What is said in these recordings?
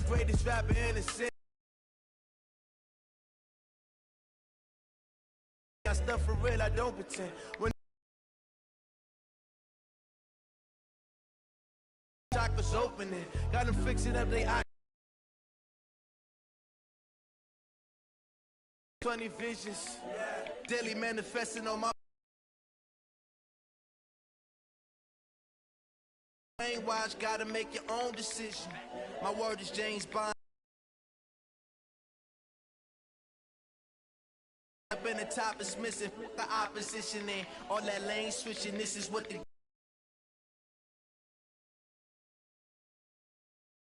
greatest rapper in the city. I stuff for real, I don't pretend. When chakras opening, got them fixing up they eyes. 20 visions, daily manifesting on my brain watch, gotta make your own decision. My word is James Bond. Up in the top is missing, the opposition in all that lane switching. This is what the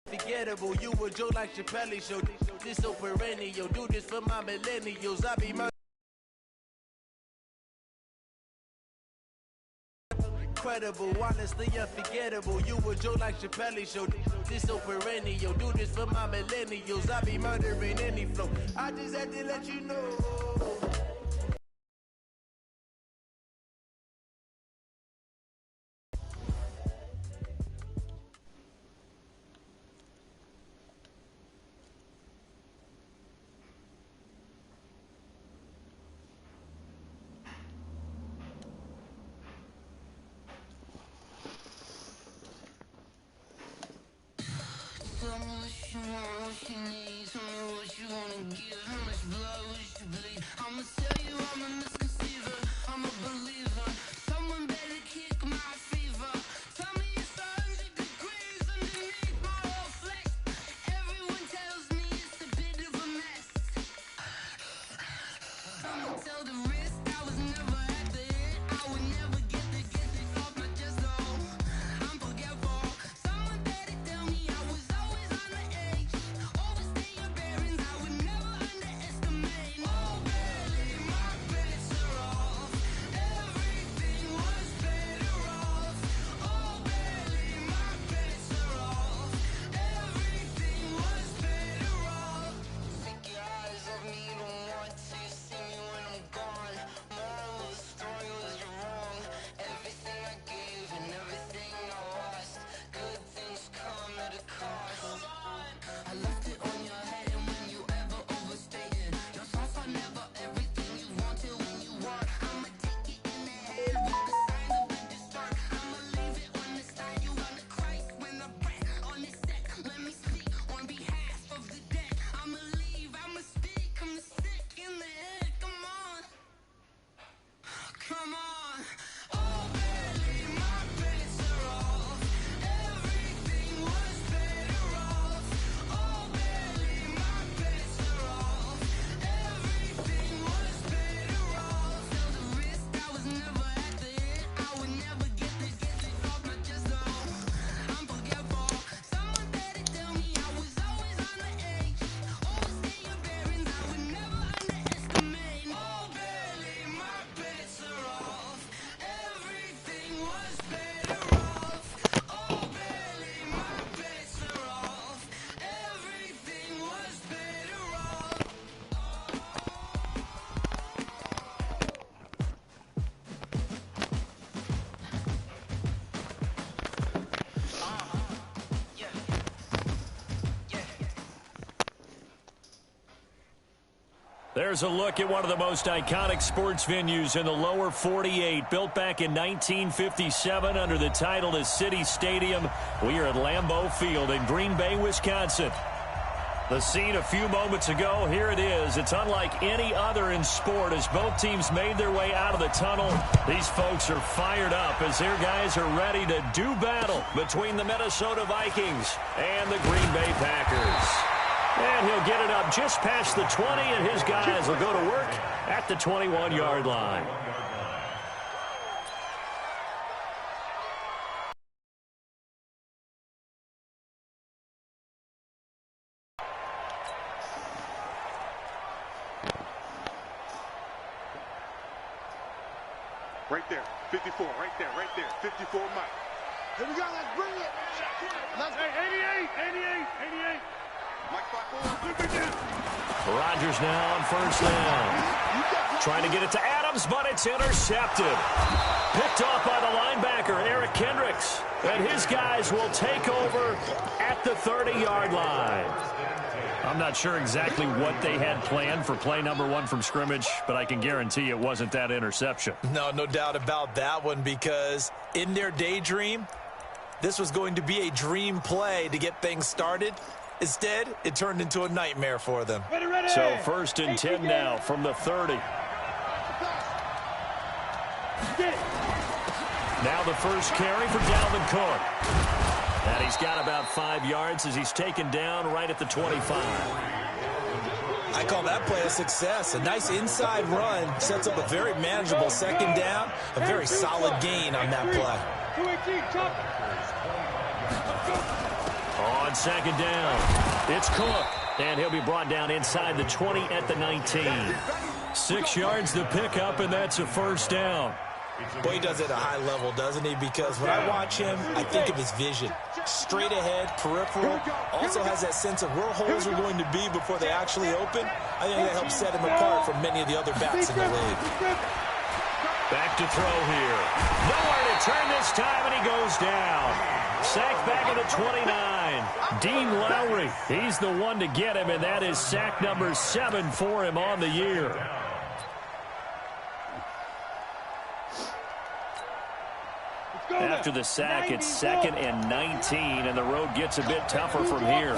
forgettable. You a joke like Chappelle show. This so perennial. Do this for my millennials. I be murdered. Incredible, honestly unforgettable. You a joke like Chappelle show. This so perennial. Do this for my millennials. I be murdering any flow. I just had to let you know. Tell me what you want, what you need. Tell me what you wanna give. How much blood would you bleed? I'ma tell you I'm a misconceiver. I'm a believer. Someone better kick my fever. Tell me it's 100 degrees underneath my whole flesh. Everyone tells me it's a bit of a mess. I'ma tell the risk I was never at the end. I would never get this off my chest though. I'm forgetful. Someone better tell me I was always on the edge. Overstay your bearings, I would never underestimate. Oh, barely, my bets are off. Everything was better off. Oh, barely, my bets are off. Everything was better off. Take your eyes off me, don't want to see me when I'm gone. Moral of the story was you're wrong. Everything I gave and everything I lost. Good things come at a cost. I left it on your head, and when you ever overstay it, your thoughts are never everything you wanted when you want. I'ma take it in the head with the sign of the distort. I'ma leave it on the side. You wanna Christ when I breath on this set. Let me speak on behalf of the dead. I'ma leave, I'ma speak. I'm the sick in the head. Come on, come on. Oh, barely, my bets are off. Everything was better off. Oh, barely, my bets are off. Everything was better off. Tell the risk I was never at the end. I would never get this off my chest though. I'm forgetful. Someone better tell me I was always on the edge. Overstay your bearings, I would never underestimate. Oh, barely, my bets are off. Everything was better off. Oh, barely, my bets are off. Everything was better off. There's a look at one of the most iconic sports venues in the lower 48. Built back in 1957 under the title of City Stadium. We are at Lambeau Field in Green Bay, Wisconsin. The scene a few moments ago, here it is. It's unlike any other in sport as both teams made their way out of the tunnel. These folks are fired up as their guys are ready to do battle between the Minnesota Vikings and the Green Bay Packers. And he'll get it up just past the 20, and his guys will go to work at the 21-yard line. Right there, 54, right there, 54 Mike. Here we go, let's bring it. Let's go. 88. Mike 5-4. Rodgers now on first down. Trying to get it to Adams, but it's intercepted. Picked off by the linebacker, Eric Kendricks. And his guys will take over at the 30-yard line. I'm not sure exactly what they had planned for play number 1 from scrimmage, but I can guarantee it wasn't that interception. No doubt about that one, because in their daydream, this was going to be a dream play to get things started. Instead, it turned into a nightmare for them. So 1st and 10 now from the 30. Now the first carry for Dalvin Cook. And he's got about 5 yards as he's taken down right at the 25. I call that play a success. A nice inside run sets up a very manageable second down. A very solid gain on that play. On second down, it's Cook. And he'll be brought down inside the 20 at the 19. 6 yards to pick up, and that's a first down. Boy, he does it at a high level, doesn't he? Because when I watch him, I think of his vision. Straight ahead, peripheral. Also has that sense of where holes are going to be before they actually open. I think that helps set him apart from many of the other backs in the league. Back to throw here. Nowhere to turn this time, and he goes down. Sacked back at the 29. Dean Lowry, he's the one to get him, and that is sack number 7 for him on the year. After the sack, it's 2nd and 19, and the road gets a bit tougher from here.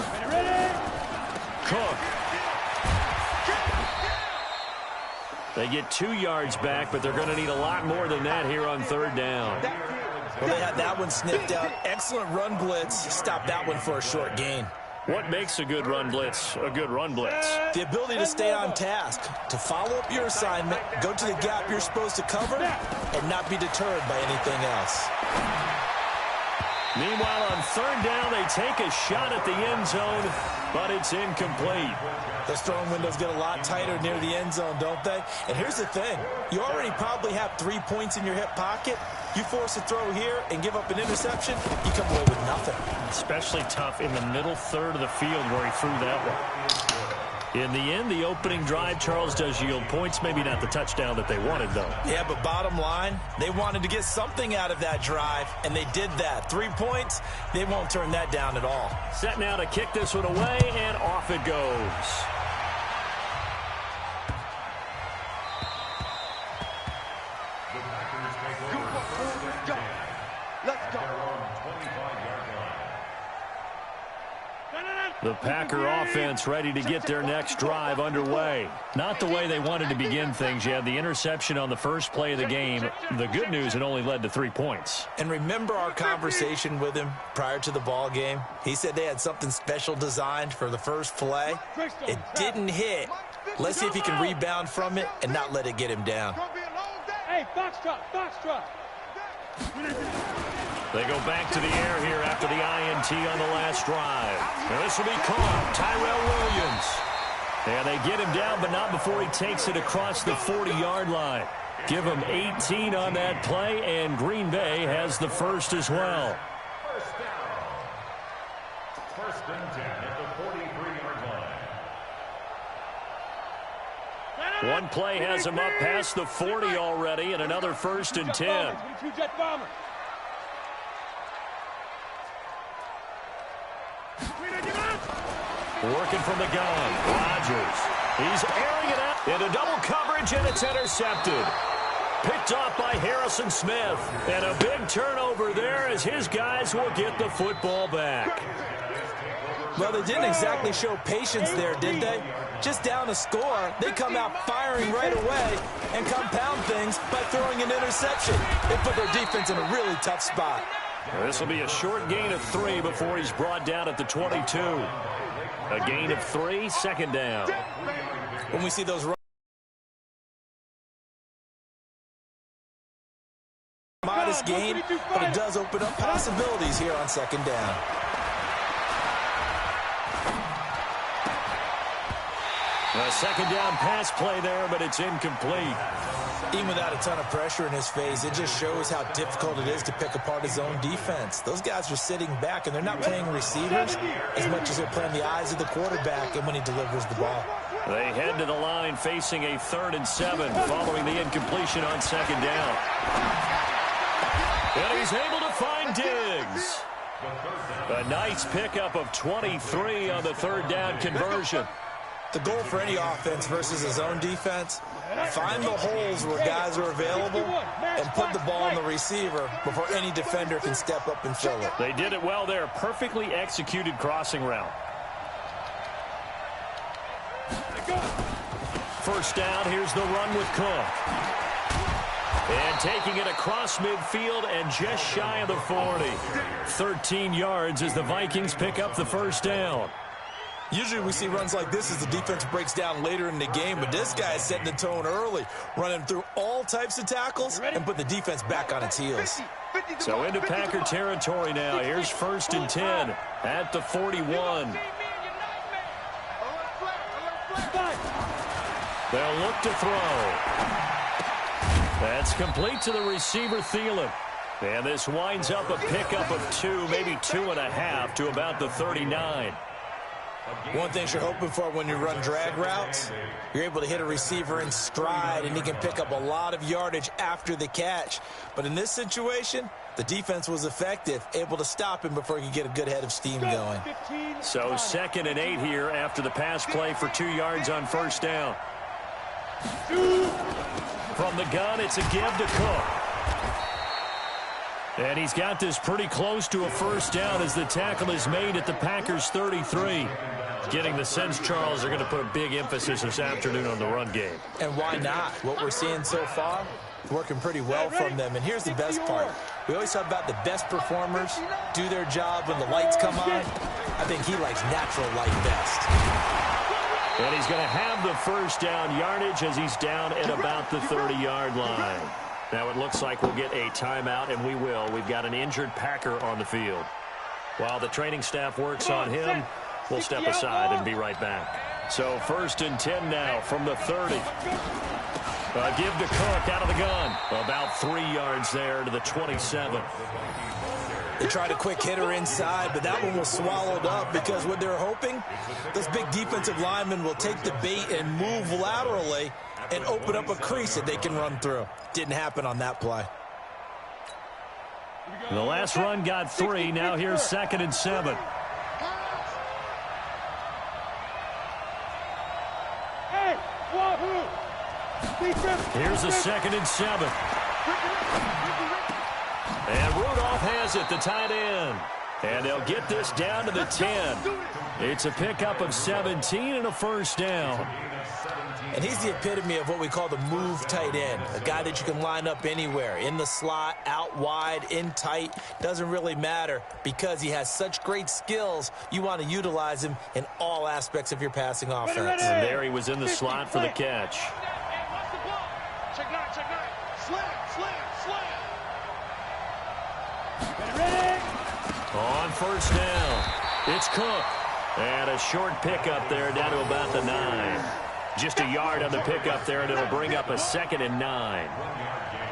Cook. They get 2 yards back, but they're going to need a lot more than that here on 3rd down. Well, they had that one sniffed out. Excellent run blitz. Stop that one for a short gain. What makes a good run blitz a good run blitz? The ability to stay on task, to follow up your assignment, go to the gap you're supposed to cover, and not be deterred by anything else. Meanwhile, on 3rd down, they take a shot at the end zone, but it's incomplete. Those throwing windows get a lot tighter near the end zone, don't they? And here's the thing. You already probably have 3 points in your hip pocket. You force a throw here and give up an interception, you come away with nothing. Especially tough in the middle third of the field where he threw that one. In the end, the opening drive, Charles, does yield points. Maybe not the touchdown that they wanted, though. Yeah, but bottom line, they wanted to get something out of that drive, and they did that. 3 points, they won't turn that down at all. Set now to kick this one away, and off it goes. The Packer offense ready to get their next drive underway. Not the way they wanted to begin things. You had the interception on the first play of the game. The good news, it only led to 3 points. And remember our conversation with him prior to the ball game? He said they had something special designed for the first play. It didn't hit. Let's see if he can rebound from it and not let it get him down. Hey, box truck. They go back to the air here after the INT on the last drive. And this will be caught. Tyrell Williams. And they get him down, but not before he takes it across the 40-yard line. Give him 18 on that play, and Green Bay has the first as well. First down. 1st and 10 at the 43-yard line. One play has him up past the 40 already, and another 1st and 10. Working from the gun, Rodgers. He's airing it out into double coverage, and it's intercepted. Picked off by Harrison Smith. And a big turnover there as his guys will get the football back. Well, they didn't exactly show patience there, did they? Just down a score, they come out firing right away and compound things by throwing an interception. They put their defense in a really tough spot. This will be a short gain of 3 before he's brought down at the 22. A gain of 3, 2nd down. When we see those modest gain, but it does open up possibilities here on 2nd down. A 2nd down pass play there, but it's incomplete. Even without a ton of pressure in his face, it just shows how difficult it is to pick apart his own defense. Those guys are sitting back, and they're not playing receivers as much as they're playing the eyes of the quarterback and when he delivers the ball. They head to the line facing a 3rd and 7 following the incompletion on 2nd down. And he's able to find Diggs. A nice pickup of 23 on the third down conversion. The goal for any offense versus a zone defense, find the holes where guys are available and put the ball on the receiver before any defender can step up and fill it. They did it well there. Perfectly executed crossing route. First down, here's the run with Cook. And taking it across midfield and just shy of the 40. 13 yards as the Vikings pick up the first down. Usually we see runs like this as the defense breaks down later in the game, but this guy is setting the tone early, running through all types of tackles and put the defense back on its heels. So into Packer territory now. Here's 1st and 10 at the 41. They'll look to throw. That's complete to the receiver, Thielen. And this winds up a pickup of 2, maybe 2.5 to about the 39. One thing you're hoping for when you run drag routes, you're able to hit a receiver in stride, and he can pick up a lot of yardage after the catch. But in this situation, the defense was effective, able to stop him before he could get a good head of steam going. So 2nd and 8 here after the pass play for 2 yards on first down. From the gun, it's a give to Cook. And he's got this pretty close to a first down as the tackle is made at the Packers' 33. Getting the sense, Charles, they're going to put a big emphasis this afternoon on the run game. And why not? What we're seeing so far, working pretty well from them. And here's the best part. We always talk about the best performers do their job when the lights come on. I think he likes natural light best. And he's going to have the first down yardage as he's down at about the 30-yard line. Now it looks like we'll get a timeout, and we will. We've got an injured Packer on the field. While the training staff works on him, we'll step aside and be right back. So 1st and 10 now from the 30. Give to Cook out of the gun. About 3 yards there to the 27. They tried a quick hitter inside, but that one was swallowed up because what they're hoping, those big defensive linemen will take the bait and move laterally and open up a crease that they can run through. Didn't happen on that play. The last run got 3. Now here's 2nd and 7. Hey, wahoo! Here's a 2nd and 7. And Rudolph has it, the tight end. And they'll get this down to the 10. It's a pickup of 17 and a first down. And he's the epitome of what we call the move tight end, a guy that you can line up anywhere, in the slot, out wide, in tight, doesn't really matter because he has such great skills. You want to utilize him in all aspects of your passing offense. And there he was in the slot for the catch. On first down, it's Cook. And a short pickup there down to about the 9. Just a yard on the pickup there, and it'll bring up a 2nd and 9.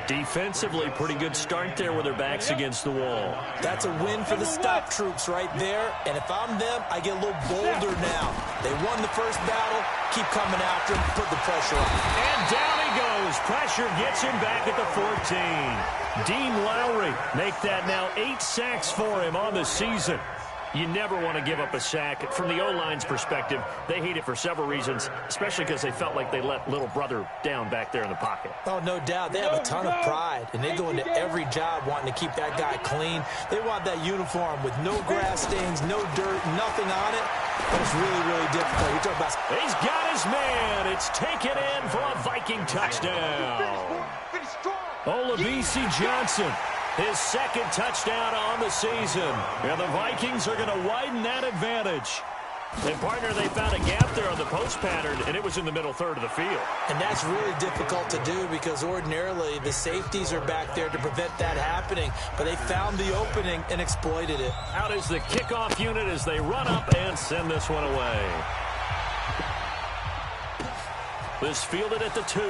Defensively, pretty good start there with their backs against the wall. That's a win for the stop troops right there. And if I'm them, I get a little bolder now. They won the first battle. Keep coming after him. Put the pressure on. And down he goes. Pressure gets him back at the 14. Dean Lowry make that now 8 sacks for him on the season. You never want to give up a sack. From the O-line's perspective, they hate it for several reasons, especially because they felt like they let little brother down back there in the pocket. Oh, no doubt. They have a ton of pride, and they go into every job wanting to keep that guy clean. They want that uniform with no grass stains, no dirt, nothing on it. But it's really, really difficult. You talk about... He's got his man. It's taken in for a Viking touchdown. Olabisi Johnson. His 2nd touchdown on the season. And the Vikings are going to widen that advantage. And, partner, they found a gap there on the post pattern, and it was in the middle third of the field. And that's really difficult to do because ordinarily the safeties are back there to prevent that happening. But they found the opening and exploited it. Out is the kickoff unit as they run up and send this one away. This fielded at the 2.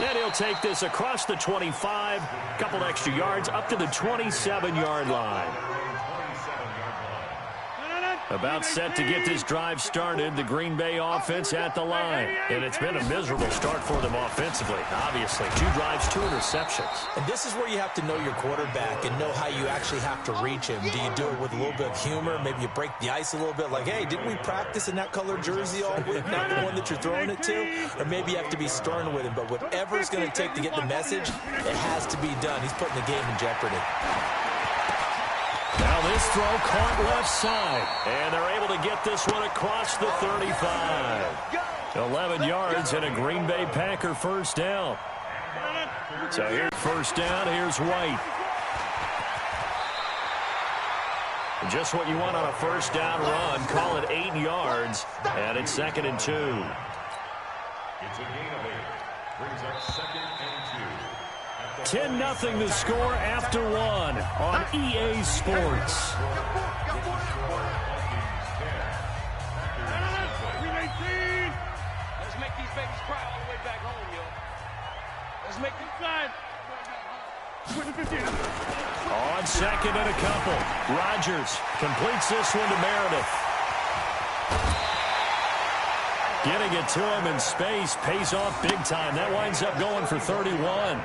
And he'll take this across the 25, couple extra yards, up to the 27-yard line. About set to get this drive started, the Green Bay offense at the line. And it's been a miserable start for them offensively, obviously. 2 drives, 2 interceptions. And this is where you have to know your quarterback and know how you actually have to reach him. Do you do it with a little bit of humor? Maybe you break the ice a little bit, like, hey, didn't we practice in that color jersey all week, not the one that you're throwing it to? Or maybe you have to be stern with him. But whatever it's going to take to get the message, it has to be done. He's putting the game in jeopardy. Now this throw caught left side, and they're able to get this one across the 35. 11 yards and a Green Bay Packer first down. So here's first down. Here's White. Just what you want on a first down run. Call it 8 yards, and it's 2nd and 2. It's a gain of 8. Brings up 2nd and 2. 10-0 the score after 1 on EA Sports. Let's make these babies cry all the way back home, yo. Let's make them cry. On 2nd and a couple. Rodgers completes this one to Meredith. Getting it to him in space pays off big time. That winds up going for 31.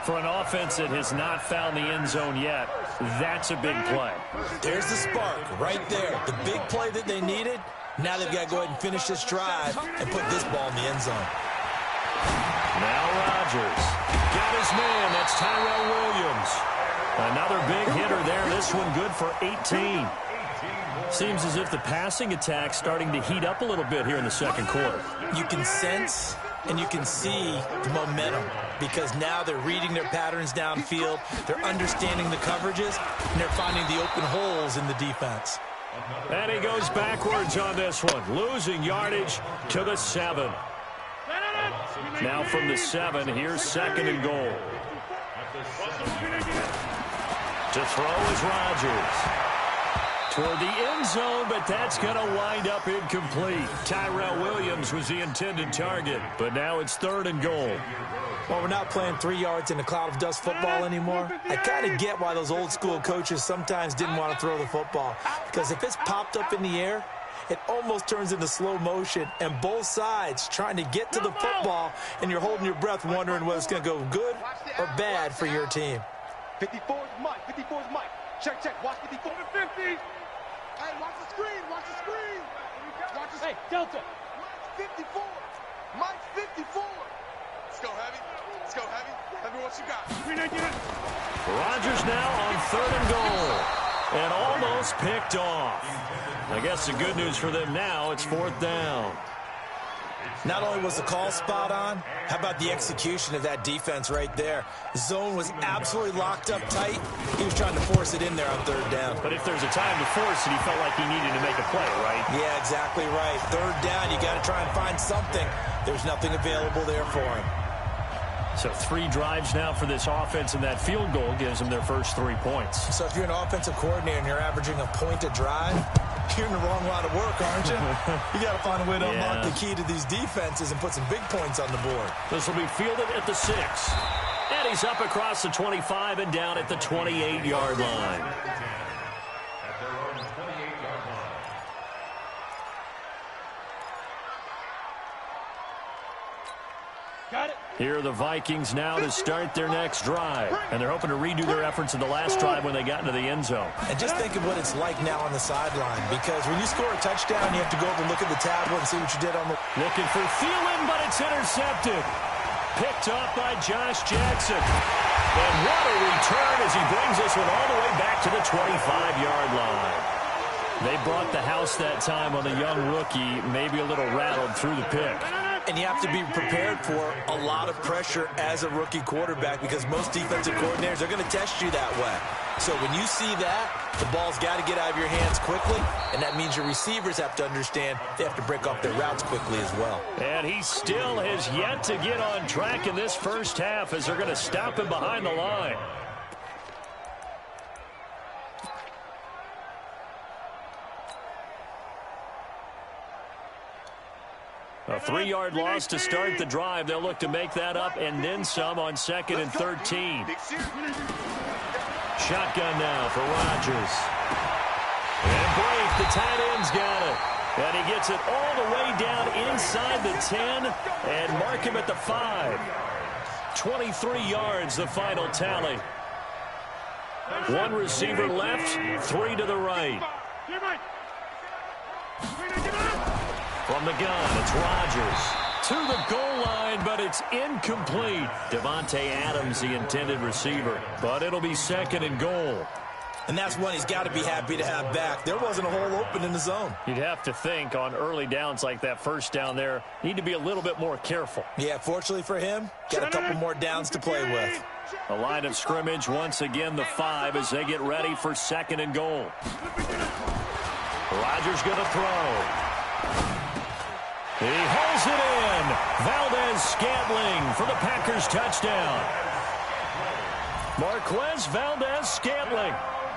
For an offense that has not found the end zone yet, that's a big play. There's the spark right there. The big play that they needed. Now they've got to go ahead and finish this drive and put this ball in the end zone. Now Rodgers got his man. That's Tyrell Williams. Another big hitter there. This one good for 18. Seems as if the passing attack's starting to heat up a little bit here in the second quarter. You can sense and you can see the momentum because now they're reading their patterns downfield, they're understanding the coverages, and they're finding the open holes in the defense. And he goes backwards on this one, losing yardage to the 7. Now from the 7, here's 2nd and goal. To throw is Rodgers. Toward the end zone, but that's going to wind up incomplete. Tyrell Williams was the intended target, but now it's 3rd and goal. Well, we're not playing 3 yards in a cloud of dust football anymore. I kind of get why those old school coaches sometimes didn't want to throw the football. Because if it's popped up in the air, it almost turns into slow motion, and both sides trying to get to the football, and you're holding your breath wondering whether it's going to go good or bad for your team. 54 is Mike. 54 is Mike. Check, check. Watch 54 to 50. Hey, watch the screen. Watch the screen. Watch the screen. Hey, Delta. Mike's 54. Mike's 54. Let's go, Heavy. Let's go, Heavy. Heavy, what you got? Rodgers now on 3rd and goal. And almost picked off. I guess the good news for them now, it's 4th down. Not only was the call spot on, how about the execution of that defense right there? The zone was absolutely locked up tight. He was trying to force it in there on 3rd down. But if there's a time to force it, he felt like he needed to make a play, right? Yeah, exactly right. 3rd down, you got to try and find something. There's nothing available there for him. So 3 drives now for this offense, and that field goal gives them their first 3 points. So if you're an offensive coordinator and you're averaging a point a drive, you're in the wrong line of work, aren't you? You got to find a way to unlock the key to these defenses and put some big points on the board. This will be fielded at the 6. And he's up across the 25 and down at the 28-yard line. At their own 28-yard line. Got it. Here are the Vikings now to start their next drive. And they're hoping to redo their efforts in the last drive when they got into the end zone. And just think of what it's like now on the sideline, because when you score a touchdown, you have to go over and look at the tablet and see what you did on the... Looking for Thielen, but it's intercepted. Picked up by Josh Jackson. And what a return as he brings this one all the way back to the 25-yard line. They brought the house that time on the young rookie, maybe a little rattled through the pick. And you have to be prepared for a lot of pressure as a rookie quarterback, because most defensive coordinators are going to test you that way. So when you see that, the ball's got to get out of your hands quickly, and that means your receivers have to understand they have to break off their routes quickly as well. And he still has yet to get on track in this first half as they're going to stop him behind the line. A 3-yard loss to start the drive. They'll look to make that up and then some on 2nd and 13. Shotgun now for Rodgers. And break The tight end's got it. And he gets it all the way down inside the 10 and mark him at the 5. 23 yards, the final tally. One receiver left, 3 to the right. From the gun, it's Rodgers. To the goal line, but it's incomplete. Devontae Adams, the intended receiver. But it'll be 2nd and goal. And that's one he's got to be happy to have back. There wasn't a hole open in the zone. You'd have to think on early downs like that first down there, need to be a little bit more careful. Yeah, fortunately for him, got a couple more downs to play with. The line of scrimmage, once again, the 5 as they get ready for 2nd and goal. Rodgers going to throw. He holds it in. Valdez-Scantling for the Packers touchdown. Marquez Valdez-Scantling,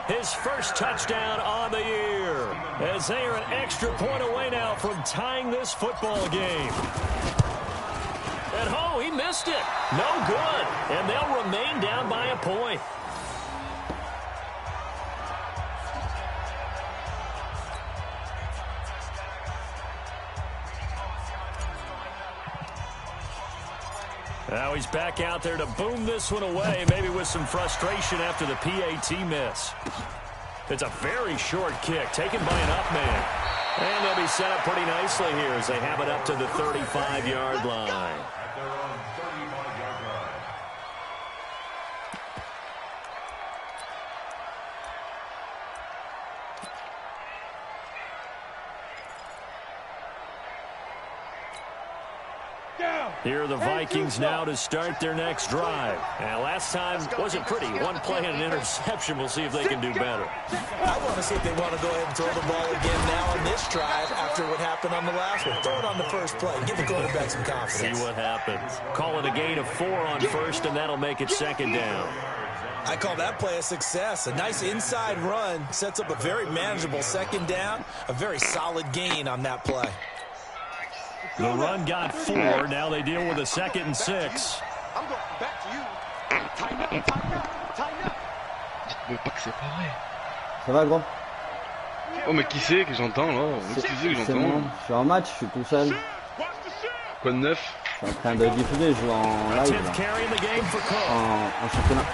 his first touchdown on the year, as they are an extra point away now from tying this football game. And oh, he missed it. No good. And they'll remain down by a point. Now he's back out there to boom this one away, maybe with some frustration after the PAT miss. It's a very short kick taken by an up man. And they'll be set up pretty nicely here as they have it up to the 35-yard line. Here are the Vikings now to start their next drive. And last time wasn't pretty. One play and an interception. We'll see if they can do better. I want to see if they want to go ahead and throw the ball again now on this drive after what happened on the last one. Throw it on the first play. Give the quarterback some confidence. See what happens. Call it a gain of 4 on first, and that'll make it 2nd down. I call that play a success. A nice inside run sets up a very manageable 2nd down. A very solid gain on that play. The run got 4. Now they deal with a 2nd and 6. I'm going back to you. Tighten up, tighten up, tighten up. Dites-moi pas que c'est pas vrai. Ça va, gros? Oh, mais qui c'est que j'entends, là? Qui c'est que C'est j'entends? moi. Je suis en match, je suis tout seul. Quoi de neuf? Je suis en train de diffuser, je joue en live, là. En championnat.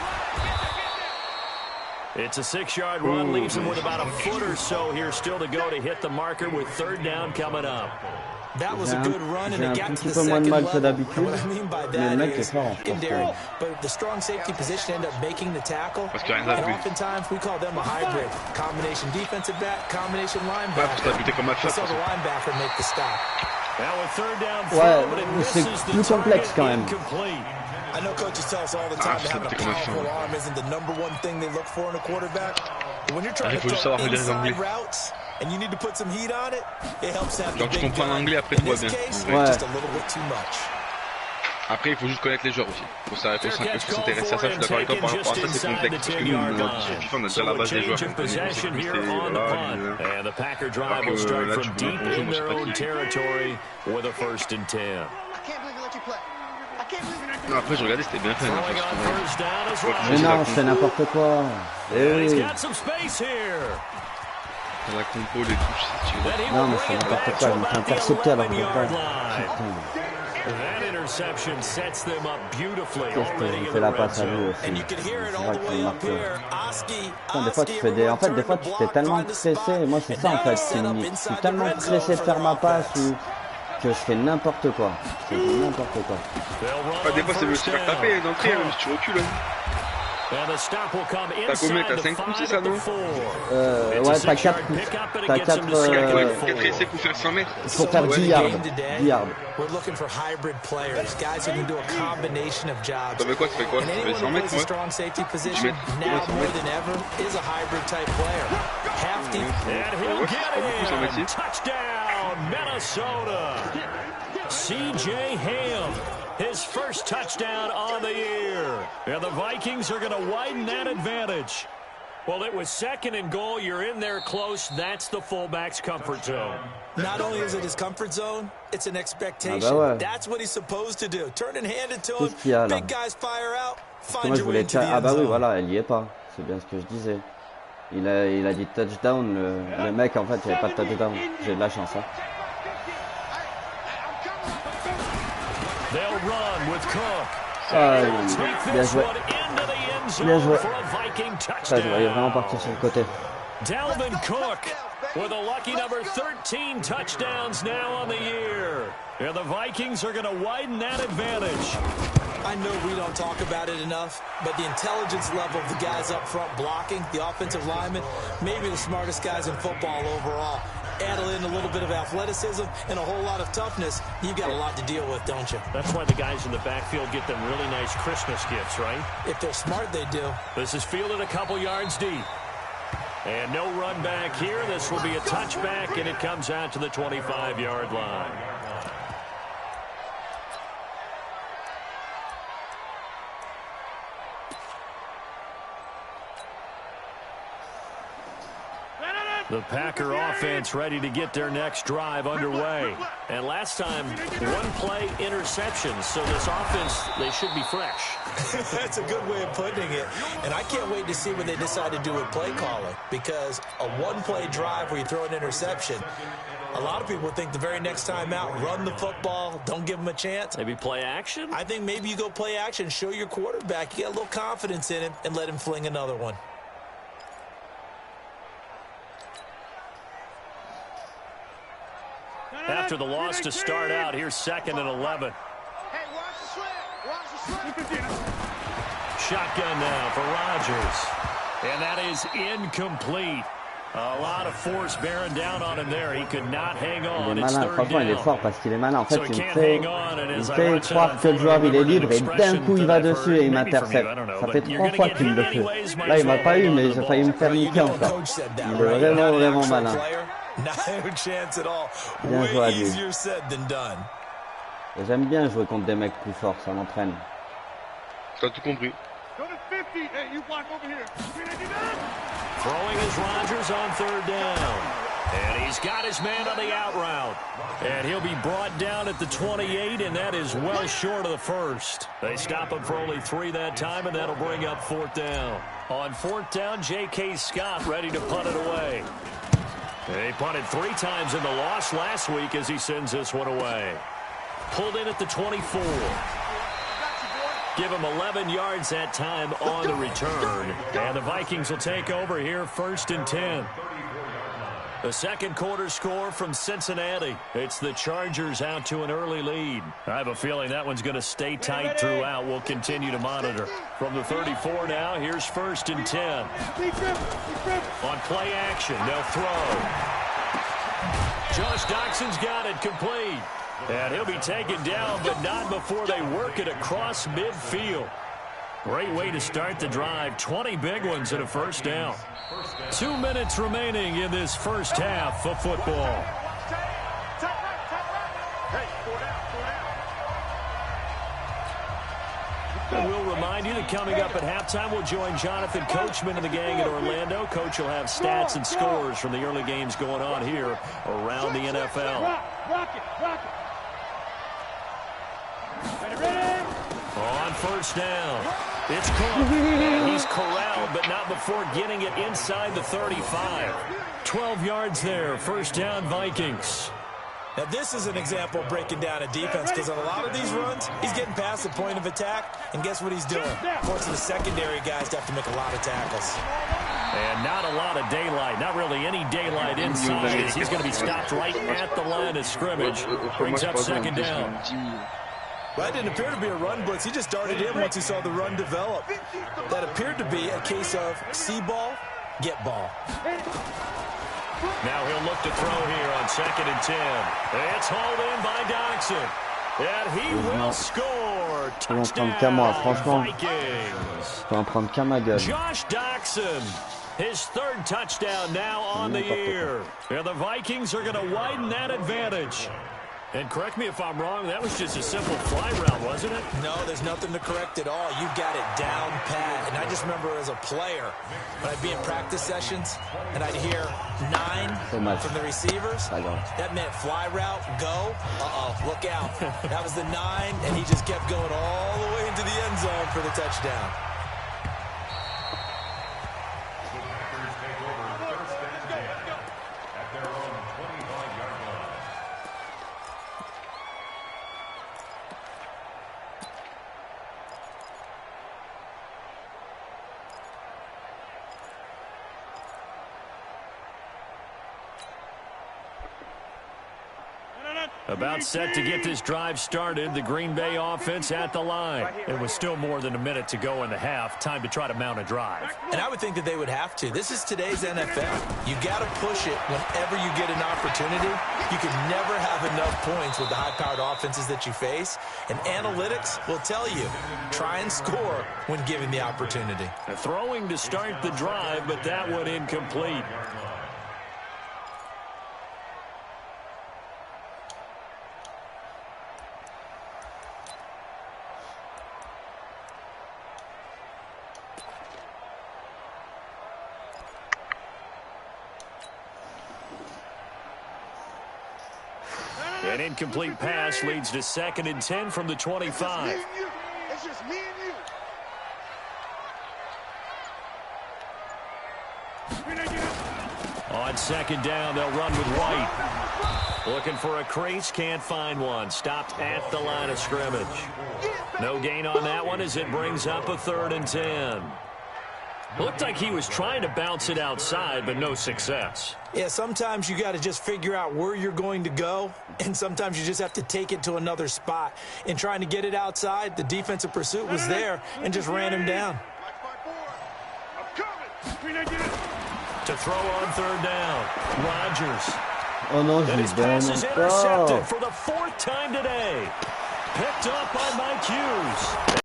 It's a 6-yard run, leaves him with about a foot or so here still to go to hit the marker with 3rd down coming up. That was a good run, and it got to the J'ai un petit peu moins de 2nd mal que level. d'habitude, What I mean by mais le that mec est is fort, je pense secondary, but the strong safety position ended up making the tackle. Parce qu'il y a rien And à plus. oftentimes we call them a hybrid. Combination defensive back, combination Ouais, parce que t'as buté comme match-up. We saw the linebacker make the stop. Now with 3rd down Ouais, throw, but it c'est misses plus the complexe target, quand même. incomplete. I know coaches tell us all the time that having a powerful arm isn't the #1 thing they look for in a quarterback. But when you're trying to throw inside routes and you need to put some heat on it, it helps have the Genre, tu big comprends gun. l'anglais, après, In tu vois this bien. case, Ouais. just a little bit too much. Après, il faut juste connaître les joueurs aussi. Faut s'intéresser à ça. Je suis d'accord avec toi par rapport à ça, c'est complexe. Parce que nous, sur FIFA, on a déjà la base des joueurs. Change of possession here on the punt. And the Packer drive will start from deep in their own territory with a 1st and 10. I can't believe you let you play. I can't believe you let Non, après, je regardais, c'était bien fait. Throwing on first down is Mais Rodgers. non, c'est n'importe quoi. And he's Eh oui. got some space here. La compo, les touches, c'est tu Then he Non, will mais bring c'est it n'importe back quoi. to Il m'a fait about the intercepter alors que 11-yard pas. line. Putain. That interception sets them up beautifully Qu'est-ce que already j'ai in fait the la red passe à lui zone. aussi. And you could hear it C'est all vrai the qu'il way marque. up here. Oski, Putain, des fois tu fais des... En fait, des fois tu t'es tellement pressé. Moi, c'est ça en fait. Je suis tellement pressé de faire ma passe ou que je fais n'importe quoi. Je fais n'importe quoi. They'll run Ah, des on fois, c'est mieux de se first faire down. taper d'entrée, même si tu recules. And the stop will come T'as combien? inside T'as the 5 coups, c'est 5 ça, at the non? 4. Ouais, t'as 4 T'as 4 4 essais pour faire 100 mètres. faut faire 10 yards. 10 yards. We're looking for hybrid players, guys who can do a combination of jobs. T'en veux quoi? Tu fais quoi? And Tu fais anyone 100 who mètres, plays a ouais? strong safety position mètres. now Ouais, 100 more mètres. than ever is a hybrid type player. Half deep. And he'll Ouais, get c'est pas beaucoup, 100 mètres. it. Touchdown, Minnesota. C.J. Ham, his first touchdown on the year. And the Vikings are going to widen that advantage. Well, it was 2nd and goal. You're in there close. That's the fullback's comfort zone. Not only is it his comfort zone, it's an expectation. Ah bah ouais. That's what he's supposed to do. Turn and hand it to him. Qu'est-ce qu'il y a là? Big guys fire out. Parce que Find moi je your way voulais into the Ah end bah oui, zone. voilà, elle y est pas. C'est bien ce que je disais. Il a dit touchdown, le mec en fait il n'y avait pas de touchdown. J'ai de la chance. Hein. Ah, bien joué. Bien joué. Ça, je voyais vraiment partir sur le côté. Dalvin Cook with a lucky number 13 touchdowns now on the year. And the Vikings are going to widen that advantage. I know we don't talk about it enough, but the intelligence level of the guys up front blocking, the offensive linemen, maybe the smartest guys in football overall. Add in a little bit of athleticism and a whole lot of toughness, you've got a lot to deal with, don't you? That's why the guys in the backfield get them really nice Christmas gifts, right? If they're smart, they do. This is fielded a couple yards deep. And no run back here. This will be a touchback, and it comes out to the 25-yard line. The Packer offense ready to get their next drive underway. And last time, one-play interception. So this offense, they should be fresh. That's a good way of putting it. And I can't wait to see what they decide to do with play calling. Because a one-play drive where you throw an interception, a lot of people think the very next time out, run the football, don't give them a chance. Maybe play action? I think maybe you go play action, show your quarterback, you get a little confidence in him, and let him fling another one. After the loss to start out, here's 2nd and 11. Hey, watch the slant. Watch the slant. Shotgun now for Rodgers. And that is incomplete. A lot of force bearing down on him there. He could not hang on. Il est malin, franchement il est fort parce qu'il est malin. En fait il me fait croire que le joueur il est libre et d'un coup il va dessus et il m'intercepte. Ça fait 3 fois qu'il le fait. Là il m'a pas eu mais il a failli me faire niquer encore. Il est vraiment malin. Bien joué à lui. J'aime bien jouer contre des mecs plus forts, ça m'entraîne. T'as tout compris. Throwing is Rodgers on 3rd down. And he's got his man on the out route. And he'll be brought down at the 28, and that is well short of the first. They stop him for only 3 that time, and that'll bring up 4th down. On 4th down, J.K. Scott ready to punt it away. He punted 3 times in the loss last week as he sends this one away. Pulled in at the 24. Give him 11 yards that time on the return. And the Vikings will take over here 1st and 10. The second quarter score from Cincinnati. It's the Chargers out to an early lead. I have a feeling that one's going to stay tight throughout. We'll continue to monitor. From the 34 now, here's 1st and 10. On play action, they'll throw. Josh Doxson's got it complete. And he'll be taken down, but not before they work it across midfield. Great way to start the drive. 20 big ones and a 1st down. 2 minutes remaining in this first half of football. And we'll remind you that coming up at halftime, we'll join Jonathan Coachman and the gang in Orlando. Coach will have stats and scores from the early games going on here around the NFL. On 1st down, it's Cook. He's corralled, but not before getting it inside the 35. 12 yards there, 1st down Vikings. Now, this is an example of breaking down a defense because on a lot of these runs, he's getting past the point of attack, and guess what he's doing? Forcing the secondary guys to have to make a lot of tackles. And not a lot of daylight, not really any daylight inside. He's going to be stopped right at the line of scrimmage. Brings up 2nd down. Well, that didn't appear to be a run blitz. He just darted in once he saw the run develop. That appeared to be a case of see ball, get ball. Now he'll look to throw here on 2nd and 10. It's hauled in by Doxson. And he will score. Touchdown, Vikings. Faut en prendre qu'à ma gueule. Josh Doxson, his 3rd touchdown now on the year. And the Vikings are going to widen that advantage. And correct me if I'm wrong, that was just a simple fly route, wasn't it? No, there's nothing to correct at all. You got it down pat. And I just remember as a player, when I'd be in practice sessions, and I'd hear 9 from the receivers. That meant fly route, go. Look out. That was the 9, and he just kept going all the way into the end zone for the touchdown. About set to get this drive started. The Green Bay offense at the line. It was still more than a minute to go in the half. Time to try to mount a drive. And I would think that they would have to. This is today's NFL. You got to push it whenever you get an opportunity. You can never have enough points with the high-powered offenses that you face. And analytics will tell you, try and score when given the opportunity. Throwing to start the drive, but that one incomplete. An incomplete pass leads to 2nd and 10 from the 25. It's just me and you. On 2nd down, they'll run with White. Looking for a crease, can't find one. Stopped at the line of scrimmage. No gain on that one as it brings up a 3rd and 10. Looked like he was trying to bounce it outside, but no success. Yeah, sometimes you got to just figure out where you're going to go, and sometimes you just have to take it to another spot. In trying to get it outside, the defensive pursuit was there and just ran him down. To throw on 3rd down, Rodgers. Oh non, And his je pass donne is encore. intercepted for the 4th time today. Picked up by Mike Hughes.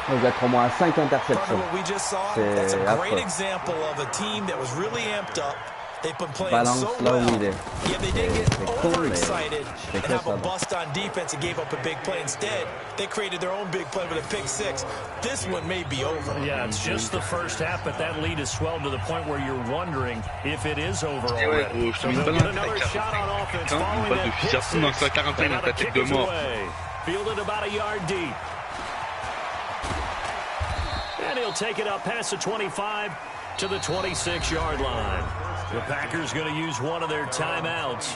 On va être au moins à 5 interceptions. What we just saw, C'est that's a great affreux. example of a team that was really amped up. They've been playing Balance so là où well. il est. Yeah, they didn't get C'est con, mais overexcited c'est and que have ça a va. bust on defense and gave up a big play. Instead, they created their own big play with a pick 6. This one may be over. Yeah, it's just the first half, but that lead has swelled to the point where you're wondering if it is over Ouais, already. gros, je So te mets they'll pas get dans another la shot on offense Quand une following balle de that fusil pick arçon dans six. sa quarantaine Now dans the ta tête kick de is mort. away. Fielded about a yard deep. And he'll take it up past the 25 to the 26-yard line. The Packers going to use one of their timeouts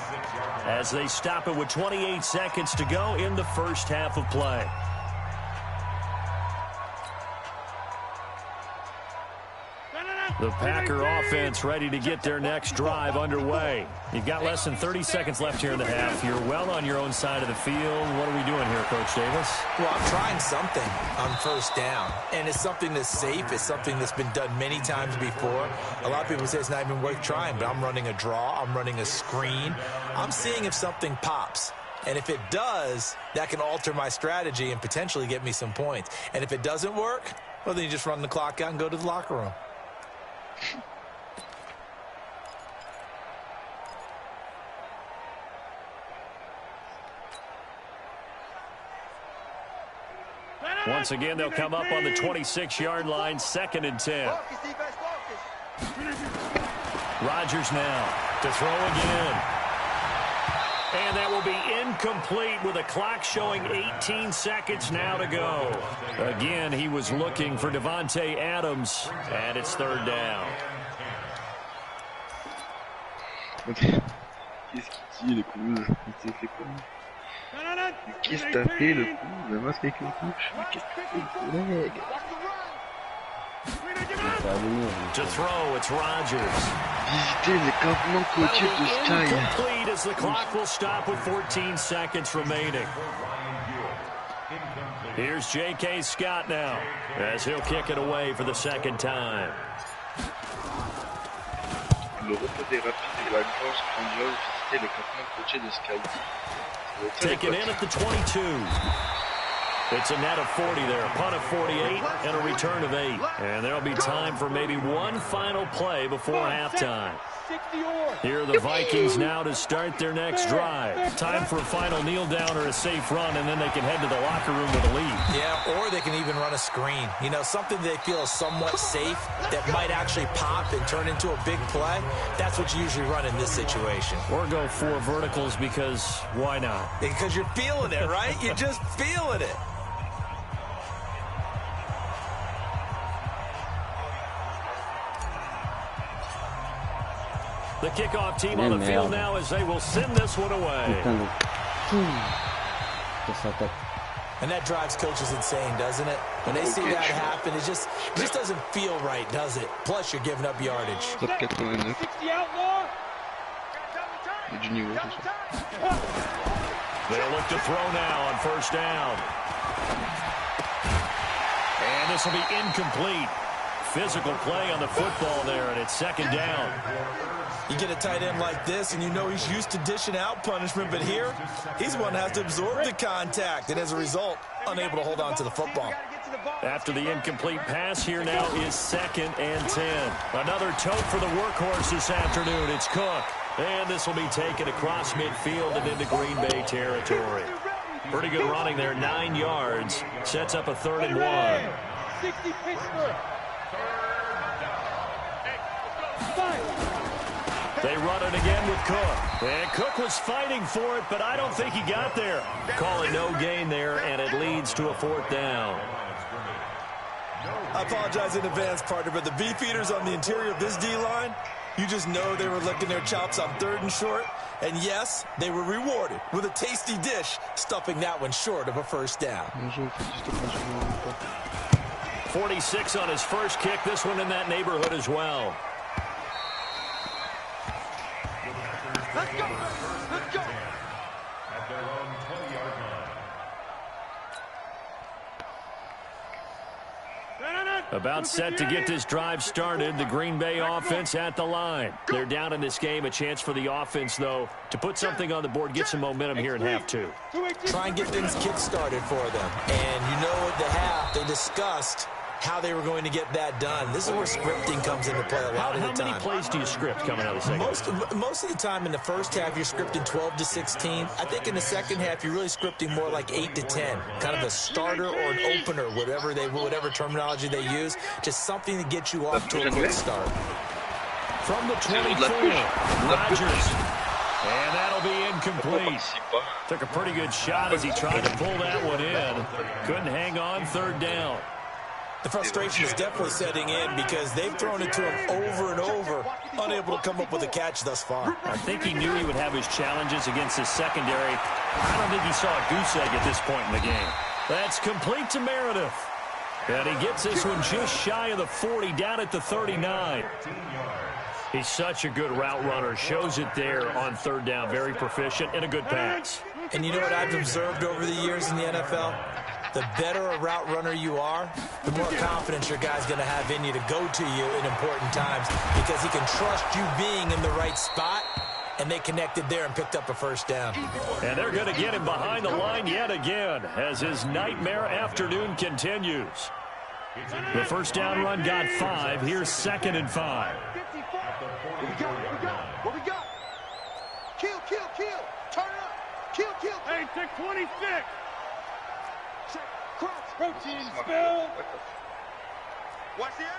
as they stop it with 28 seconds to go in the first half of play. The Packer offense ready to get their next drive underway. You've got less than 30 seconds left here in the half. You're well on your own side of the field. What are we doing here, Coach Davis? Well, I'm trying something on 1st down, and it's something that's safe. It's something that's been done many times before. A lot of people say it's not even worth trying, but I'm running a draw. I'm running a screen. I'm seeing if something pops. And if it does, that can alter my strategy and potentially get me some points. And if it doesn't work, well, then you just run the clock out and go to the locker room. Once again, they'll come up on the 26-yard line, 2nd and 10. Rodgers now to throw again. And that will be incomplete with a clock showing 18 seconds now to go. Again, he was looking for Devontae Adams, and it's 3rd down. Qu'est-ce qu'il dit, le coup? Il s'est fait quoi? Qu'est-ce que t'as fait, le coup? Le masque avec une couche? Mais qu'est-ce que t'as fait, collègue? To throw, it's Rodgers. Visitez les campements côtiers de Sky. Incomplete as the clock will stop with 14 seconds remaining. Here's J.K. Scott now as he'll kick it away for the 2nd time. Le repos des rapides et la gorge grandiose, visitez le campement côtier de Sky. Taken in at the 22. It's a net of 40 there, a punt of 48, and a return of 8. And there'll be time for maybe one final play before halftime. Here are the Vikings now to start their next drive. Time for a final kneel down or a safe run, and then they can head to the locker room with a lead. Yeah, or they can even run a screen. You know, something they feel is somewhat safe that might actually pop and turn into a big play. That's what you usually run in this situation. Or go 4 verticals because why not? Because you're feeling it, right? You're just feeling it. The kickoff team on the field now as they will send this one away. Putain de... De sa tête. And that drives coaches insane, doesn't it? When they see that happen, it just doesn't feel right, does it? Plus, you're giving up yardage. 89. They'll look to throw now on first down. And this will be incomplete. Physical play on the football there, and it's second down. You get a tight end like this, and you know he's used to dishing out punishment, but here, he's the one that has to absorb the contact, and as a result, unable to hold on to the football. After the incomplete pass, here now is 2nd and 10. Another tote for the workhorse this afternoon. It's Cook. And this will be taken across midfield and into Green Bay territory. Pretty good running there, 9 yards. Sets up a 3rd and 1. 60 Pittsburgh. They run it again with Cook. And Cook was fighting for it, but I don't think he got there. Calling no gain there, and it leads to a 4th down. I apologize in advance, partner, but the beefeaters on the interior of this D-line, you just know they were licking their chops on 3rd and short. And yes, they were rewarded with a tasty dish, stuffing that one short of a first down. 46 on his first kick. This one in that neighborhood as well. Let's go. Let's go. At their own 20-yard line. About set to get this drive started. The Green Bay offense at the line. They're down in this game. A chance for the offense, though, to put something on the board, get some momentum here in half 2. Try and get things kick-started for them. And you know at the half, they discussed how they were going to get that done. This is where scripting comes into play a lot of the time. How many plays do you script coming out of the second? Most of the time in the first half, you're scripting 12 to 16. I think in the second half, you're really scripting more like 8 to 10. Kind of a starter or an opener, whatever terminology they use. Just something to get you off to a quick start. From the 24, Rodgers. And that'll be incomplete. Took a pretty good shot as he tried to pull that one in. Couldn't hang on, 3rd down. The frustration is definitely setting in because they've thrown it to him over and over, unable to come up with a catch thus far. I think he knew he would have his challenges against his secondary. I don't think he saw a goose egg at this point in the game. That's complete to Meredith. And he gets this one just shy of the 40, down at the 39. He's such a good route runner. Shows it there on 3rd down. Very proficient and a good pass. And you know what I've observed over the years in the NFL? The better a route runner you are, the more confidence your guy's going to have in you to go to you in important times because he can trust you being in the right spot, and they connected there and picked up a first down. And they're going to get him behind the line yet again as his nightmare afternoon continues. The first down run got 5. Here's 2nd and 5. What we got? Kill. Turn it up. Kill. Hey, take 26. Protein spill. Watch the edge.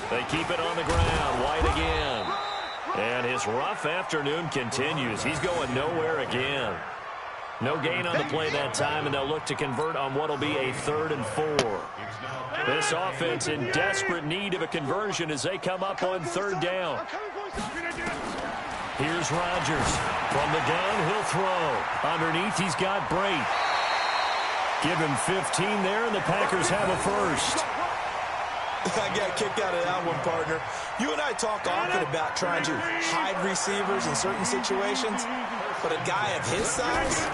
They keep it on the ground. White again. And his rough afternoon continues. He's going nowhere again. No gain on the play that time, and they'll look to convert on what will be a 3rd and 4. This offense in desperate need of a conversion as they come up on 3rd down. Here's Rodgers. From the gun, he'll throw. Underneath, he's got Brate. Give him 15 there, and the Packers have a first. I got kicked out of that one, partner. You and I talk often about trying to hide receivers in certain situations, but a guy of his size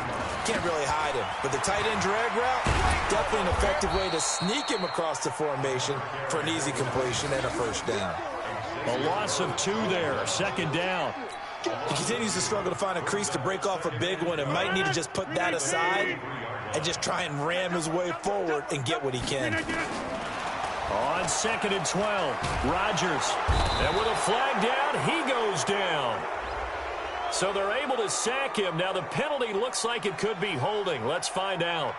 can't really hide him. But the tight end drag route, definitely an effective way to sneak him across the formation for an easy completion and a first down. A loss of 2 there, 2nd down. He continues to struggle to find a crease to break off a big one and might need to just put that aside and just try and ram his way forward and get what he can. On 2nd and 12, Rodgers. And with a flag down, he goes down. So they're able to sack him. Now the penalty looks like it could be holding. Let's find out.